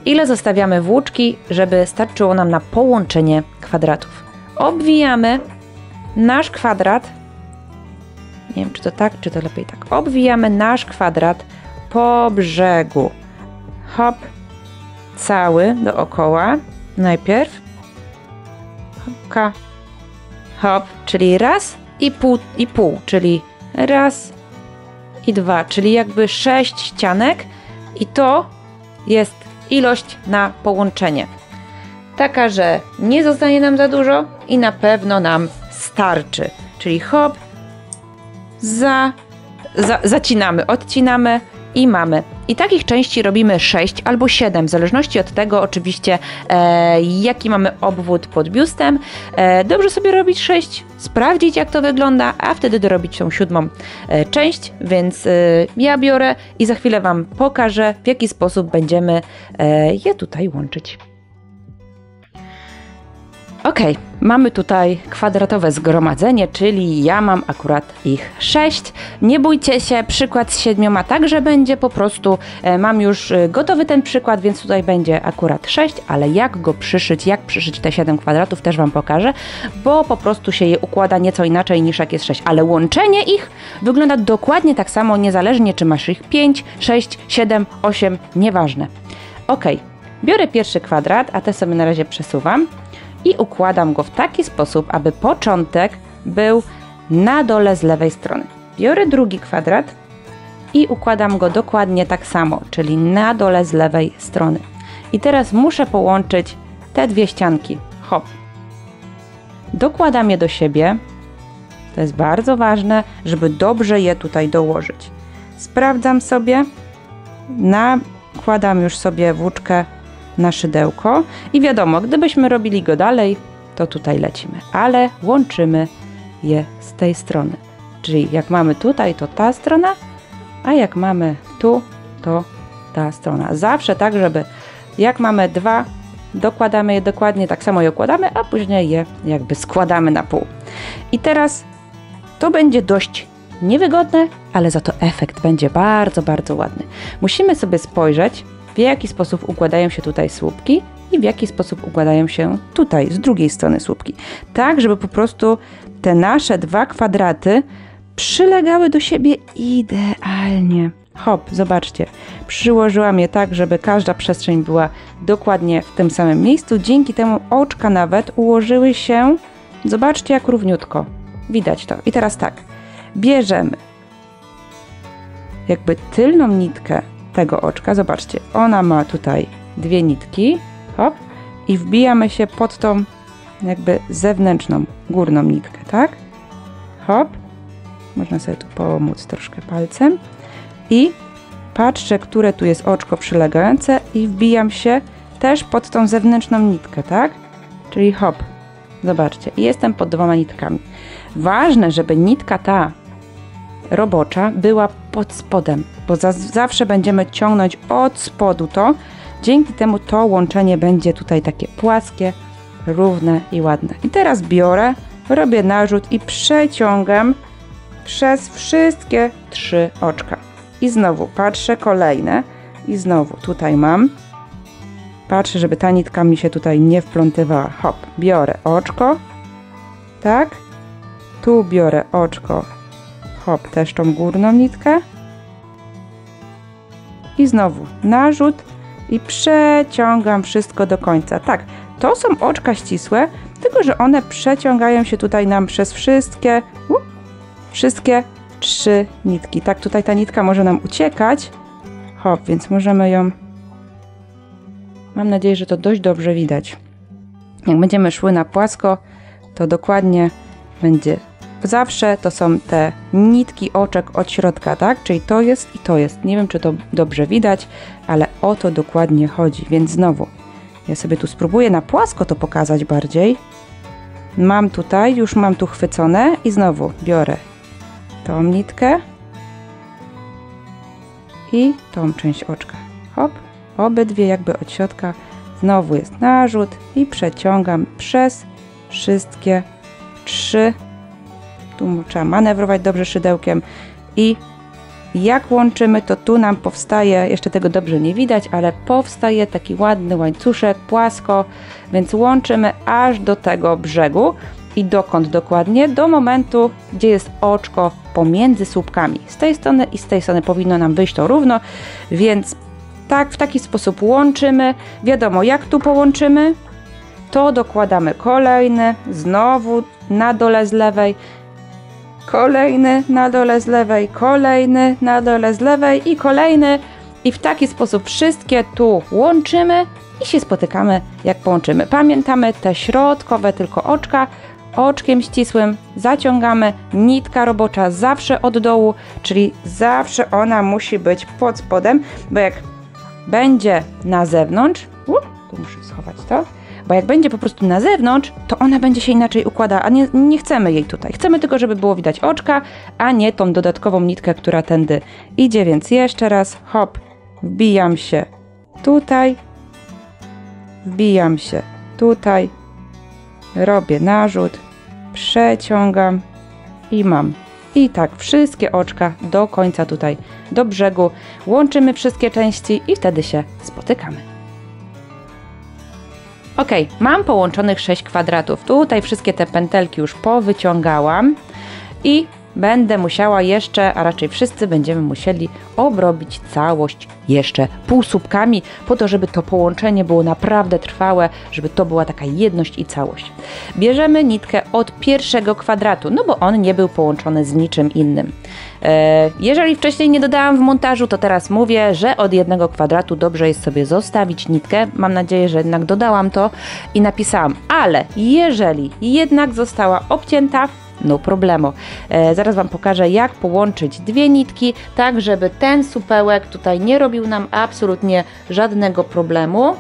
Ile zostawiamy włóczki, żeby starczyło nam na połączenie kwadratów. Obwijamy nasz kwadrat, nie wiem czy to tak, czy to lepiej tak, obwijamy nasz kwadrat po brzegu, hop, cały dookoła, najpierw, hopka, hop, czyli raz i pół, czyli raz i 2, czyli jakby 6 ścianek i to jest ilość na połączenie. Taka, że nie zostanie nam za dużo i na pewno nam starczy. Czyli hop, zacinamy, odcinamy i mamy. I takich części robimy 6 albo 7, w zależności od tego oczywiście jaki mamy obwód pod biustem. Dobrze sobie robić 6, sprawdzić jak to wygląda, a wtedy dorobić tą 7 część, więc ja biorę i za chwilę Wam pokażę, w jaki sposób będziemy je tutaj łączyć. Ok, mamy tutaj kwadratowe zgromadzenie, czyli ja mam akurat ich 6. Nie bójcie się, przykład z 7 także będzie, po prostu mam już gotowy ten przykład, więc tutaj będzie akurat 6, ale jak go przyszyć, jak przyszyć te 7 kwadratów też Wam pokażę, bo po prostu się je układa nieco inaczej niż jak jest 6, ale łączenie ich wygląda dokładnie tak samo, niezależnie czy masz ich 5, 6, 7, 8, nieważne. Ok, biorę pierwszy kwadrat, a te sobie na razie przesuwam. I układam go w taki sposób, aby początek był na dole z lewej strony. Biorę drugi kwadrat i układam go dokładnie tak samo, czyli na dole z lewej strony. I teraz muszę połączyć te 2 ścianki. Hop. Dokładam je do siebie. To jest bardzo ważne, żeby dobrze je tutaj dołożyć. Sprawdzam sobie. Nakładam już sobie włóczkę na szydełko i wiadomo, gdybyśmy robili go dalej, to tutaj lecimy, ale łączymy je z tej strony. Czyli jak mamy tutaj, to ta strona, a jak mamy tu, to ta strona. Zawsze tak, żeby jak mamy 2, dokładamy je dokładnie, tak samo je układamy, a później je jakby składamy na pół. I teraz to będzie dość niewygodne, ale za to efekt będzie bardzo, bardzo ładny. Musimy sobie spojrzeć, w jaki sposób układają się tutaj słupki i w jaki sposób układają się tutaj, z drugiej strony słupki. Tak, żeby po prostu te nasze 2 kwadraty przylegały do siebie idealnie. Hop, zobaczcie, przyłożyłam je tak, żeby każda przestrzeń była dokładnie w tym samym miejscu. Dzięki temu oczka nawet ułożyły się, zobaczcie jak równiutko. Widać to. I teraz tak, bierzemy jakby tylną nitkę tego oczka, zobaczcie, ona ma tutaj 2 nitki, hop, i wbijamy się pod tą jakby zewnętrzną, górną nitkę, tak? Hop. Można sobie tu pomóc troszkę palcem. I patrzę, które tu jest oczko przylegające i wbijam się też pod tą zewnętrzną nitkę, tak? Czyli hop. Zobaczcie. I jestem pod 2 nitkami. Ważne, żeby nitka ta robocza była pod spodem, bo zawsze będziemy ciągnąć od spodu to. Dzięki temu to łączenie będzie tutaj takie płaskie, równe i ładne. I teraz biorę, robię narzut i przeciągam przez wszystkie 3 oczka. I znowu patrzę kolejne i znowu tutaj mam. Patrzę, żeby ta nitka mi się tutaj nie wplątywała. Hop, biorę oczko, tak? Tu biorę oczko, hop, też tą górną nitkę. I znowu narzut i przeciągam wszystko do końca. Tak, to są oczka ścisłe, tylko że one przeciągają się tutaj nam przez wszystkie 3 nitki. Tak, tutaj ta nitka może nam uciekać. Hop, więc możemy ją... Mam nadzieję, że to dość dobrze widać. Jak będziemy szły na płasko, to dokładnie będzie... Zawsze to są te nitki oczek od środka, tak? Czyli to jest i to jest. Nie wiem, czy to dobrze widać, ale o to dokładnie chodzi. Więc znowu, ja sobie tu spróbuję na płasko to pokazać bardziej. Mam tutaj, już mam tu chwycone i znowu biorę tą nitkę i tą część oczka. Hop, obydwie jakby od środka. Znowu jest narzut i przeciągam przez wszystkie 3. Tu trzeba manewrować dobrze szydełkiem i jak łączymy, to tu nam powstaje, jeszcze tego dobrze nie widać, ale powstaje taki ładny łańcuszek, płasko, więc łączymy aż do tego brzegu. I dokąd dokładnie? Do momentu, gdzie jest oczko pomiędzy słupkami. Z tej strony i z tej strony powinno nam wyjść to równo, więc tak, w taki sposób łączymy. Wiadomo, jak tu połączymy, to dokładamy kolejny, znowu na dole z lewej, kolejny na dole z lewej, kolejny na dole z lewej i kolejny. I w taki sposób wszystkie tu łączymy i się spotykamy, jak połączymy. Pamiętamy te środkowe tylko oczka. Oczkiem ścisłym zaciągamy, nitka robocza zawsze od dołu, czyli zawsze ona musi być pod spodem, bo jak będzie na zewnątrz, tu muszę schować to, bo jak będzie po prostu na zewnątrz, to ona będzie się inaczej układała, a nie chcemy jej tutaj. Chcemy tylko, żeby było widać oczka, a nie tą dodatkową nitkę, która tędy idzie, więc jeszcze raz, hop, wbijam się tutaj, wbijam się tutaj, robię narzut, przeciągam i mam. I tak wszystkie oczka do końca tutaj, do brzegu. Łączymy wszystkie części i wtedy się spotykamy. Ok, mam połączonych 6 kwadratów. Tutaj wszystkie te pętelki już powyciągałam i będę musiała jeszcze, a raczej wszyscy będziemy musieli obrobić całość jeszcze półsłupkami, po to, żeby to połączenie było naprawdę trwałe, żeby to była taka jedność i całość. Bierzemy nitkę od pierwszego kwadratu, no bo on nie był połączony z niczym innym. Jeżeli wcześniej nie dodałam w montażu, to teraz mówię, że od jednego kwadratu dobrze jest sobie zostawić nitkę. Mam nadzieję, że jednak dodałam to i napisałam, ale jeżeli jednak została obcięta, no problemu. Zaraz Wam pokażę, jak połączyć 2 nitki, tak żeby ten supełek tutaj nie robił nam absolutnie żadnego problemu.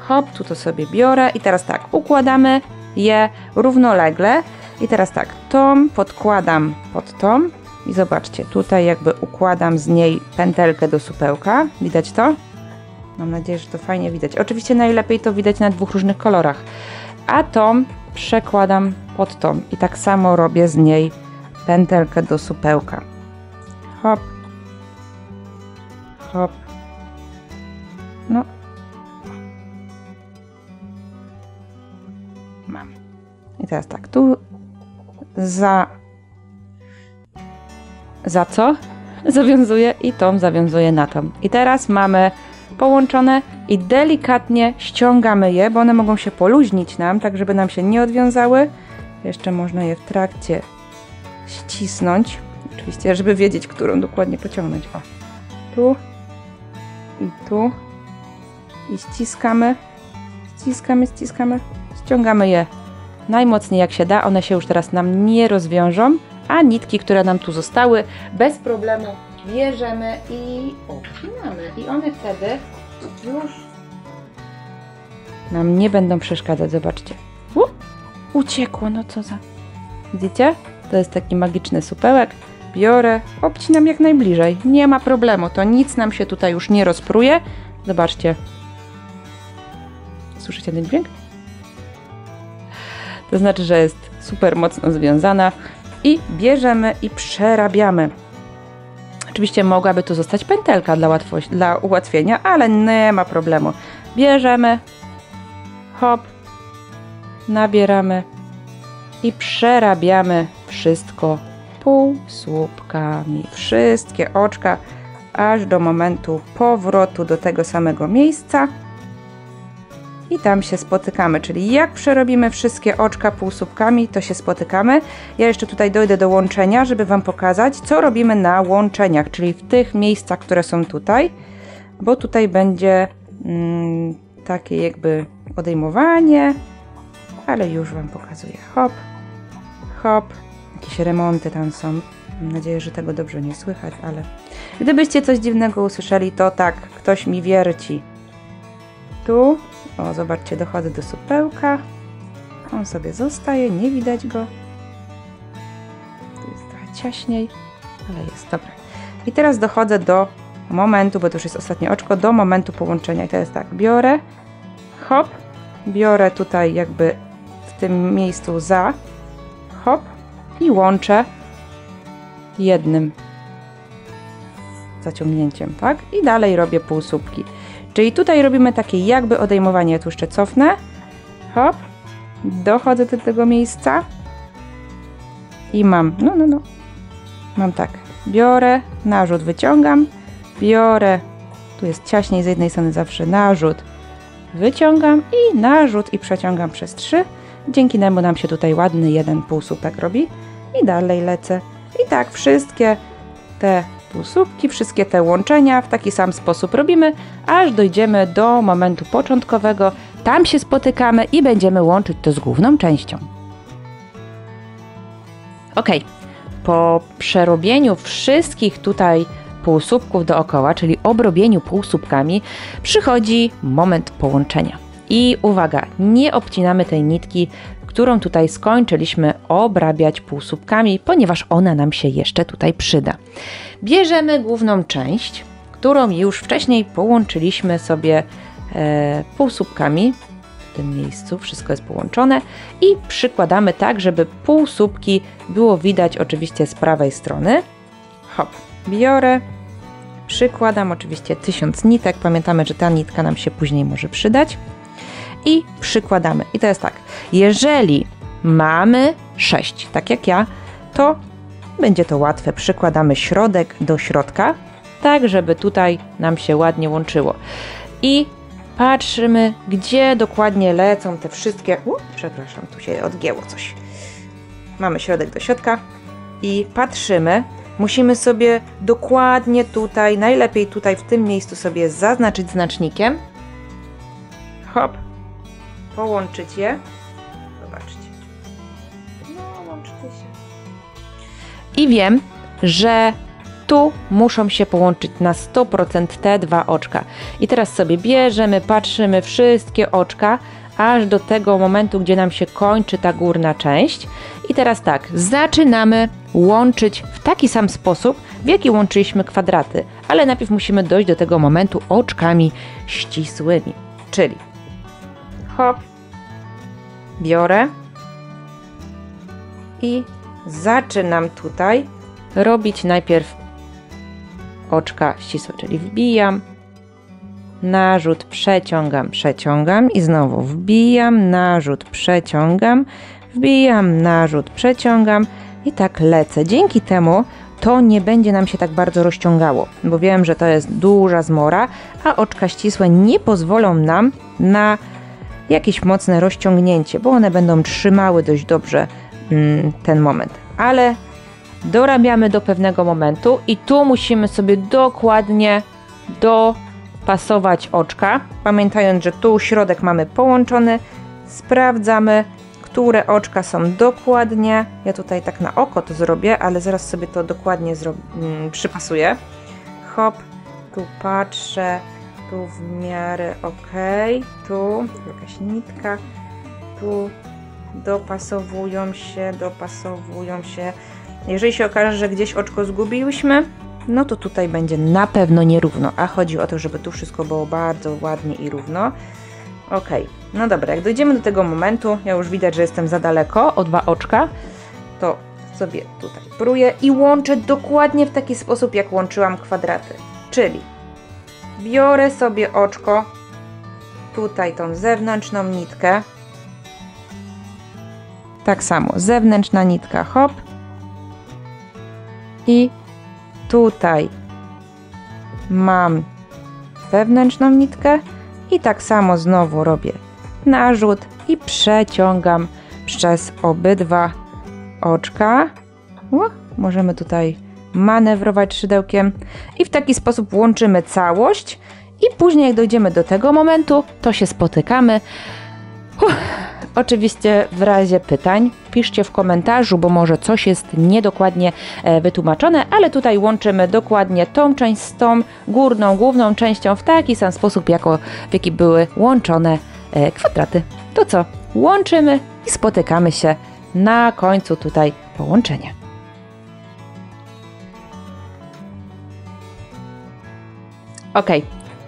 Hop, tu to sobie biorę i teraz tak, układamy je równolegle i teraz tak, tą podkładam pod tą i zobaczcie, tutaj jakby układam z niej pętelkę do supełka. Widać to? Mam nadzieję, że to fajnie widać. Oczywiście najlepiej to widać na 2 różnych kolorach. A tą przekładam pod tą i tak samo robię z niej pętelkę do supełka. Hop, hop, no, mam. I teraz tak, tu za co? Zawiązuję i tą zawiązuję na tą. I teraz mamy połączone i delikatnie ściągamy je, bo one mogą się poluźnić nam, tak żeby nam się nie odwiązały. Jeszcze można je w trakcie ścisnąć. Oczywiście, żeby wiedzieć, którą dokładnie pociągnąć. O, tu i tu. I ściskamy, ściskamy, ściskamy. Ściągamy je najmocniej jak się da. One się już teraz nam nie rozwiążą, a nitki, które nam tu zostały, bez problemu bierzemy i obcinamy. I one wtedy już nam nie będą przeszkadzać. Zobaczcie. Uciekło, no co za... Widzicie? To jest taki magiczny supełek. Biorę, obcinam jak najbliżej. Nie ma problemu, to nic nam się tutaj już nie rozpruje. Zobaczcie. Słyszycie ten dźwięk? To znaczy, że jest super mocno związana. I bierzemy i przerabiamy. Oczywiście mogłaby tu zostać pętelka dla ułatwienia, ale nie ma problemu. Bierzemy, hop, nabieramy i przerabiamy wszystko półsłupkami. Wszystkie oczka aż do momentu powrotu do tego samego miejsca. I tam się spotykamy, czyli jak przerobimy wszystkie oczka półsłupkami, to się spotykamy. Ja jeszcze tutaj dojdę do łączenia, żeby Wam pokazać, co robimy na łączeniach, czyli w tych miejscach, które są tutaj, bo tutaj będzie takie jakby odejmowanie, ale już Wam pokazuję. Hop, hop, jakieś remonty tam są. Mam nadzieję, że tego dobrze nie słychać, ale gdybyście coś dziwnego usłyszeli, to tak, ktoś mi wierci. Tu. O, zobaczcie, dochodzę do supełka. On sobie zostaje, nie widać go. Tu jest trochę ciaśniej, ale jest, dobra. I teraz dochodzę do momentu, bo to już jest ostatnie oczko, do momentu połączenia. I to jest tak, biorę, hop, biorę tutaj jakby w tym miejscu za, hop i łączę jednym zaciągnięciem, tak? I dalej robię półsłupki. Czyli tutaj robimy takie jakby odejmowanie. Ja tu jeszcze cofnę. Hop. Dochodzę do tego miejsca. I mam, mam tak. Biorę, narzut wyciągam. Biorę, tu jest ciaśniej z jednej strony zawsze, narzut wyciągam i narzut i przeciągam przez 3. Dzięki temu nam się tutaj ładny jeden półsłupek robi. I dalej lecę. I tak wszystkie te półsłupki, wszystkie te łączenia w taki sam sposób robimy, aż dojdziemy do momentu początkowego. Tam się spotykamy i będziemy łączyć to z główną częścią. Ok, po przerobieniu wszystkich tutaj półsłupków dookoła, czyli obrobieniu półsłupkami, przychodzi moment połączenia. I uwaga, nie obcinamy tej nitki, którą tutaj skończyliśmy obrabiać półsłupkami, ponieważ ona nam się jeszcze tutaj przyda. Bierzemy główną część, którą już wcześniej połączyliśmy sobie półsłupkami. W tym miejscu wszystko jest połączone i przykładamy tak, żeby półsłupki było widać oczywiście z prawej strony. Hop, biorę, przykładam oczywiście 1000 nitek. Pamiętamy, że ta nitka nam się później może przydać. I przykładamy. I to jest tak, jeżeli mamy 6, tak jak ja, to będzie to łatwe. Przykładamy środek do środka, tak żeby tutaj nam się ładnie łączyło. I patrzymy, gdzie dokładnie lecą te wszystkie... przepraszam, tu się odgięło coś. Mamy środek do środka i patrzymy. Musimy sobie dokładnie tutaj, najlepiej tutaj w tym miejscu sobie zaznaczyć znacznikiem. Hop. Połączyć je. Zobaczcie. No, łączcie się. I wiem, że tu muszą się połączyć na 100% te dwa oczka. I teraz sobie bierzemy, patrzymy wszystkie oczka, aż do tego momentu, gdzie nam się kończy ta górna część. I teraz tak, zaczynamy łączyć w taki sam sposób, w jaki łączyliśmy kwadraty. Ale najpierw musimy dojść do tego momentu oczkami ścisłymi. Czyli hop, biorę i zaczynam tutaj robić najpierw oczka ścisłe, czyli wbijam, narzut, przeciągam, przeciągam i znowu wbijam, narzut, przeciągam, wbijam, narzut, przeciągam i tak lecę. Dzięki temu to nie będzie nam się tak bardzo rozciągało, bo wiem, że to jest duża zmora, a oczka ścisłe nie pozwolą nam na jakieś mocne rozciągnięcie, bo one będą trzymały dość dobrze ten moment. Ale dorabiamy do pewnego momentu i tu musimy sobie dokładnie dopasować oczka, pamiętając, że tu środek mamy połączony, sprawdzamy, które oczka są dokładnie. Ja tutaj tak na oko to zrobię, ale zaraz sobie to dokładnie przypasuję. Hop, tu patrzę, tu w miarę ok, tu jakaś nitka, tu dopasowują się. Jeżeli się okaże, że gdzieś oczko zgubiłyśmy, no to tutaj będzie na pewno nierówno, a chodzi o to, żeby tu wszystko było bardzo ładnie i równo. Ok, no dobra, jak dojdziemy do tego momentu, ja już widać, że jestem za daleko o 2 oczka, to sobie tutaj pruję i łączę dokładnie w taki sposób, jak łączyłam kwadraty. Czyli biorę sobie oczko, tutaj tą zewnętrzną nitkę, tak samo zewnętrzna nitka, hop, i tutaj mam wewnętrzną nitkę i tak samo znowu robię narzut i przeciągam przez obydwa oczka. Możemy tutaj manewrować szydełkiem i w taki sposób łączymy całość i później jak dojdziemy do tego momentu, to się spotykamy. Oczywiście w razie pytań piszcie w komentarzu, bo może coś jest niedokładnie wytłumaczone, ale tutaj łączymy dokładnie tą część z tą górną, główną częścią w taki sam sposób, w jaki były łączone kwadraty. To co? Łączymy i spotykamy się na końcu tutaj połączenia. Ok,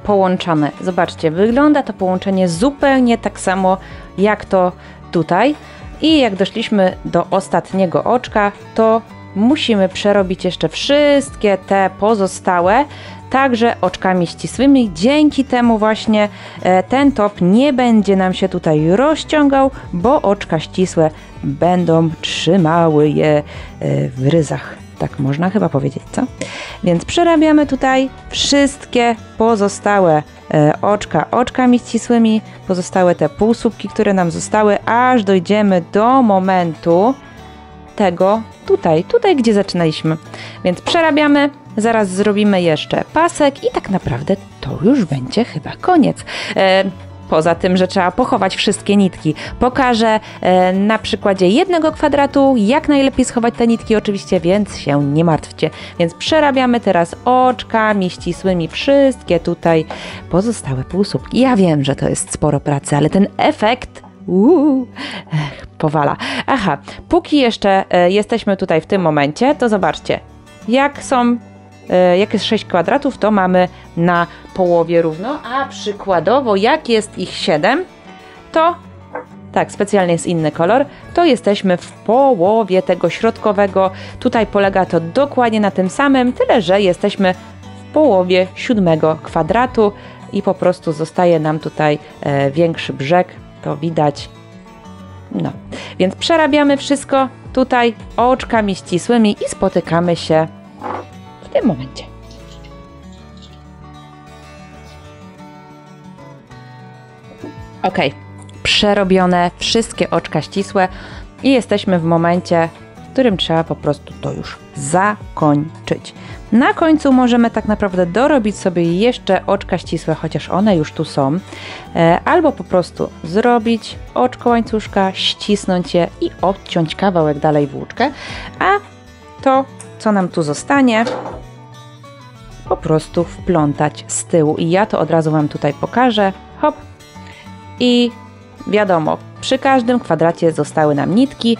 połączone. Zobaczcie, wygląda to połączenie zupełnie tak samo jak to tutaj. I jak doszliśmy do ostatniego oczka, to musimy przerobić jeszcze wszystkie te pozostałe, także oczkami ścisłymi. Dzięki temu właśnie ten top nie będzie nam się tutaj rozciągał, bo oczka ścisłe będą trzymały je w ryzach. Tak można chyba powiedzieć, co? Więc przerabiamy tutaj wszystkie pozostałe oczka oczkami ścisłymi, pozostałe te półsłupki, które nam zostały, aż dojdziemy do momentu tego tutaj, gdzie zaczynaliśmy. Więc przerabiamy, zaraz zrobimy jeszcze pasek i tak naprawdę to już będzie chyba koniec. Poza tym, że trzeba pochować wszystkie nitki. Pokażę na przykładzie jednego kwadratu, jak najlepiej schować te nitki oczywiście, więc się nie martwcie. Więc przerabiamy teraz oczkami ścisłymi wszystkie tutaj pozostałe półsłupki. Ja wiem, że to jest sporo pracy, ale ten efekt powala. Aha, póki jeszcze jesteśmy tutaj w tym momencie, to zobaczcie, jak jest 6 kwadratów, to mamy na połowie równo, a przykładowo jak jest ich 7, to tak, specjalnie jest inny kolor, to jesteśmy w połowie tego środkowego. Tutaj polega to dokładnie na tym samym, tyle że jesteśmy w połowie 7 kwadratu i po prostu zostaje nam tutaj większy brzeg, to widać. No, więc przerabiamy wszystko tutaj oczkami ścisłymi i spotykamy się w tym momencie. Ok, przerobione wszystkie oczka ścisłe i jesteśmy w momencie, w którym trzeba po prostu to już zakończyć. Na końcu możemy tak naprawdę dorobić sobie jeszcze oczka ścisłe, chociaż one już tu są, albo po prostu zrobić oczko łańcuszka, ścisnąć je i odciąć kawałek dalej włóczkę, a to, co nam tu zostanie, po prostu wplątać z tyłu. I ja to od razu Wam tutaj pokażę. Hop. I wiadomo, przy każdym kwadracie zostały nam nitki.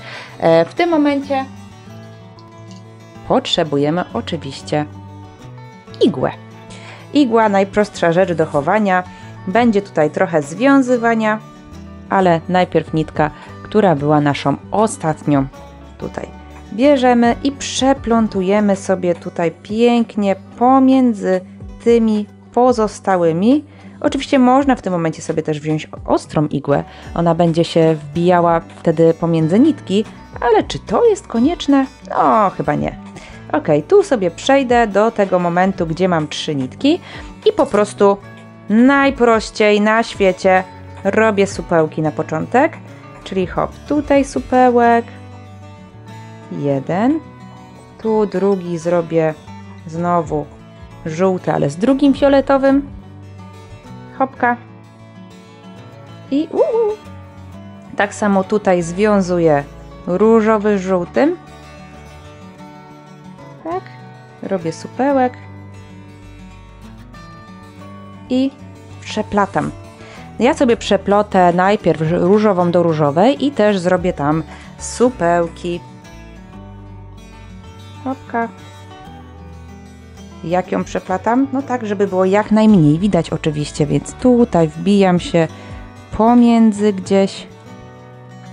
W tym momencie potrzebujemy oczywiście igłę. Igła, najprostsza rzecz do chowania. Będzie tutaj trochę związywania, ale najpierw nitka, która była naszą ostatnią tutaj. Bierzemy i przeplątujemy sobie tutaj pięknie pomiędzy tymi pozostałymi. Oczywiście można w tym momencie sobie też wziąć ostrą igłę. Ona będzie się wbijała wtedy pomiędzy nitki, ale czy to jest konieczne? No, chyba nie. Ok, tu sobie przejdę do tego momentu, gdzie mam 3 nitki i po prostu najprościej na świecie robię supełki na początek. Czyli hop, tutaj supełek. Jeden. Tu drugi zrobię znowu żółty, ale z drugim fioletowym. Hopka. Tak samo tutaj związuję różowy z żółtym. Tak, robię supełek i przeplatam. Ja sobie przeplotę najpierw różową do różowej i też zrobię tam supełki. Hopka. Jak ją przeplatam? No tak, żeby było jak najmniej widać oczywiście, więc tutaj wbijam się pomiędzy gdzieś.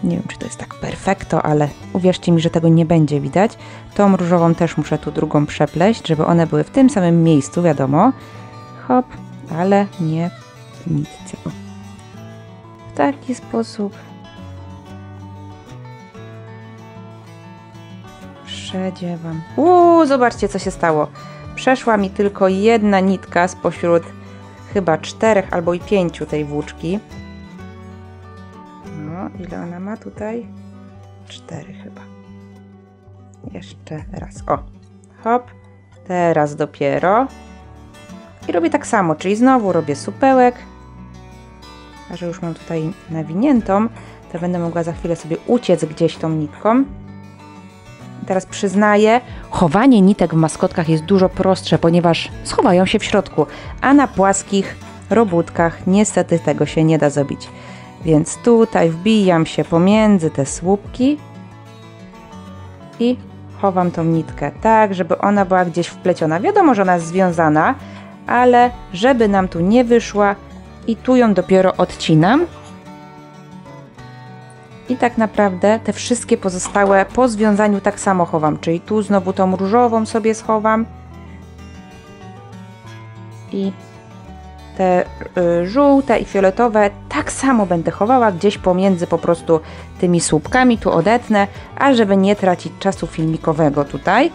Nie wiem, czy to jest tak perfekto, ale uwierzcie mi, że tego nie będzie widać. Tą różową też muszę tu drugą przepleść, żeby one były w tym samym miejscu, wiadomo. Hop, ale nie w nitce. W taki sposób przedziewam. Zobaczcie, co się stało. Przeszła mi tylko jedna nitka spośród chyba 4 albo i 5 tej włóczki. No, ile ona ma tutaj? 4 chyba. Jeszcze raz. O, hop. Teraz dopiero. I robię tak samo, czyli znowu robię supełek. A że już mam tutaj nawiniętą, to będę mogła za chwilę sobie uciec gdzieś tą nitką. Teraz przyznaję, chowanie nitek w maskotkach jest dużo prostsze, ponieważ schowają się w środku, a na płaskich robótkach niestety tego się nie da zrobić. Więc tutaj wbijam się pomiędzy te słupki i chowam tą nitkę tak, żeby ona była gdzieś wpleciona. Wiadomo, że ona jest związana, ale żeby nam tu nie wyszła i tu ją dopiero odcinam. I tak naprawdę te wszystkie pozostałe po związaniu tak samo chowam, czyli tu znowu tą różową sobie schowam i te żółte i fioletowe tak samo będę chowała gdzieś pomiędzy po prostu tymi słupkami, tu odetnę, a żeby nie tracić czasu filmikowego tutaj,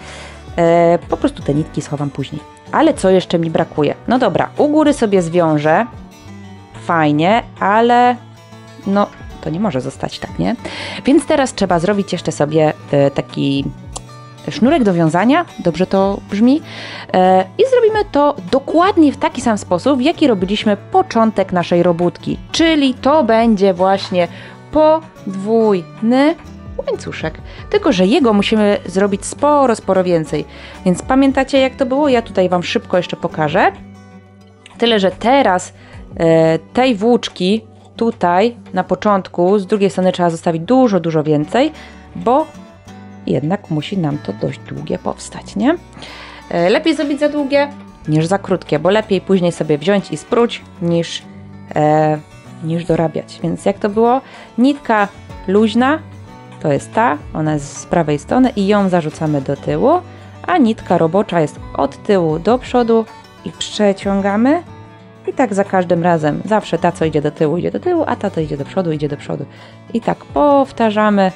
po prostu te nitki schowam później. Ale co jeszcze mi brakuje? No dobra, u góry sobie zwiążę, fajnie, ale no to nie może zostać tak, nie? Więc teraz trzeba zrobić jeszcze sobie taki sznurek do wiązania, dobrze to brzmi, i zrobimy to dokładnie w taki sam sposób, w jaki robiliśmy początek naszej robótki, czyli to będzie właśnie podwójny łańcuszek, tylko że jego musimy zrobić sporo więcej, więc pamiętacie, jak to było? Ja tutaj Wam szybko jeszcze pokażę, tyle że teraz tej włóczki tutaj na początku z drugiej strony trzeba zostawić dużo więcej, bo jednak musi nam to dość długie powstać, nie? Lepiej zrobić za długie niż za krótkie, bo lepiej później sobie wziąć i spróć niż dorabiać. Więc jak to było? Nitka luźna to jest ta, ona jest z prawej strony i ją zarzucamy do tyłu, a nitka robocza jest od tyłu do przodu i przeciągamy. I tak za każdym razem, zawsze ta, co idzie do tyłu, a ta, co idzie do przodu. I tak powtarzamy,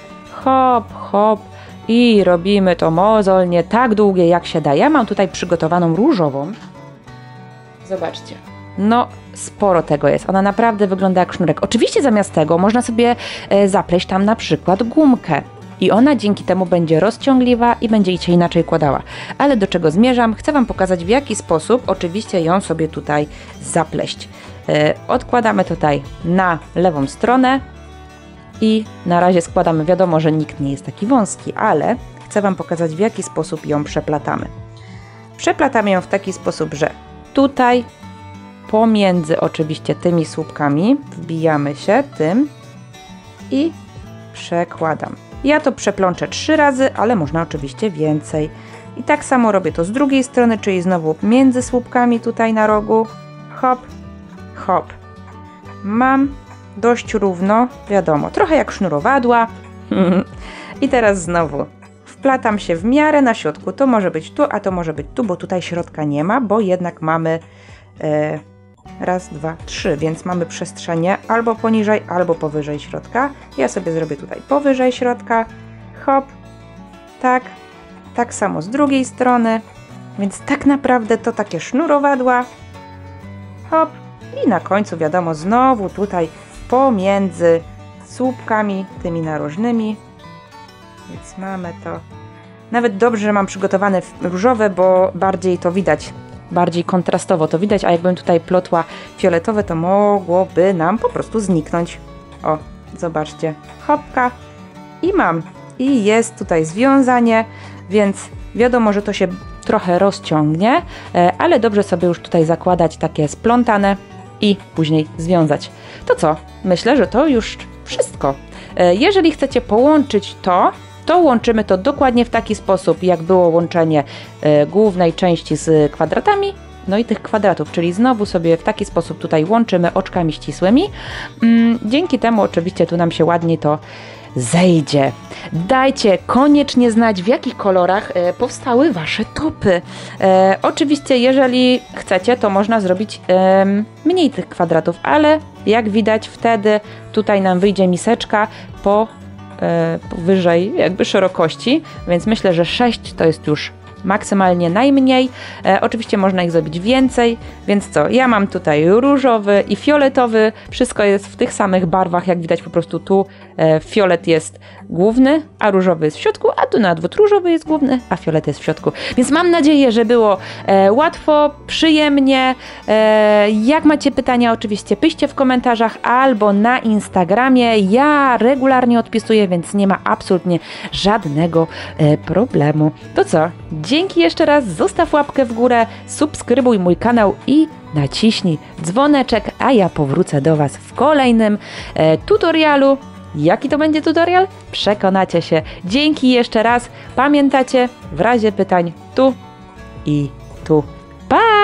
hop i robimy to mozolnie tak długie, jak się da. Ja mam tutaj przygotowaną różową. Zobaczcie. No, sporo tego jest. Ona naprawdę wygląda jak sznurek. Oczywiście zamiast tego można sobie zapleść tam na przykład gumkę. I ona dzięki temu będzie rozciągliwa i będzie się inaczej kładała. Ale do czego zmierzam? Chcę Wam pokazać, w jaki sposób oczywiście ją sobie tutaj zapleść. Odkładamy tutaj na lewą stronę i na razie składamy. Wiadomo, że nikt nie jest taki wąski, ale chcę Wam pokazać, w jaki sposób ją przeplatamy. Przeplatamy ją w taki sposób, że tutaj pomiędzy oczywiście tymi słupkami wbijamy się tym i przekładam. Ja to przeplączę 3 razy, ale można oczywiście więcej. I tak samo robię to z drugiej strony, czyli znowu między słupkami tutaj na rogu. Hop. Mam dość równo, wiadomo, trochę jak sznurowadła. I teraz znowu wplatam się w miarę na środku. To może być tu, a to może być tu, bo tutaj środka nie ma, bo jednak mamy raz, 2, 3, więc mamy przestrzenie albo poniżej, albo powyżej środka. Ja sobie zrobię tutaj powyżej środka. Hop. Tak samo z drugiej strony. Więc tak naprawdę to takie sznurowadła. Hop. I na końcu wiadomo znowu tutaj pomiędzy słupkami tymi narożnymi. Więc mamy to. Nawet dobrze, że mam przygotowane różowe, bo bardziej to widać. Bardziej kontrastowo to widać, a jakbym tutaj plotła fioletowe, to mogłoby nam po prostu zniknąć. O, zobaczcie, hopka i mam. I jest tutaj związanie, więc wiadomo, że to się trochę rozciągnie, ale dobrze sobie już tutaj zakładać takie splątane i później związać. To co? Myślę, że to już wszystko. Jeżeli chcecie połączyć to łączymy to dokładnie w taki sposób, jak było łączenie głównej części z kwadratami, no i tych kwadratów, czyli znowu sobie w taki sposób tutaj łączymy oczkami ścisłymi. Dzięki temu oczywiście tu nam się ładnie to zejdzie. Dajcie koniecznie znać, w jakich kolorach powstały Wasze topy. Oczywiście, jeżeli chcecie, to można zrobić mniej tych kwadratów, ale jak widać wtedy tutaj nam wyjdzie miseczka powyżej jakby szerokości, więc myślę, że 6 to jest już maksymalnie najmniej. Oczywiście można ich zrobić więcej, więc co? Ja mam tutaj różowy i fioletowy. Wszystko jest w tych samych barwach, jak widać po prostu tu fiolet jest główny, a różowy jest w środku, a tu na odwrót różowy jest główny, a fiolet jest w środku. Więc mam nadzieję, że było łatwo, przyjemnie. Jak macie pytania, oczywiście piszcie w komentarzach albo na Instagramie. Ja regularnie odpisuję, więc nie ma absolutnie żadnego problemu. To co? Dzięki jeszcze raz, zostaw łapkę w górę, subskrybuj mój kanał i naciśnij dzwoneczek, a ja powrócę do Was w kolejnym tutorialu. Jaki to będzie tutorial? Przekonacie się. Dzięki jeszcze raz. Pamiętacie, w razie pytań tu i tu. Pa!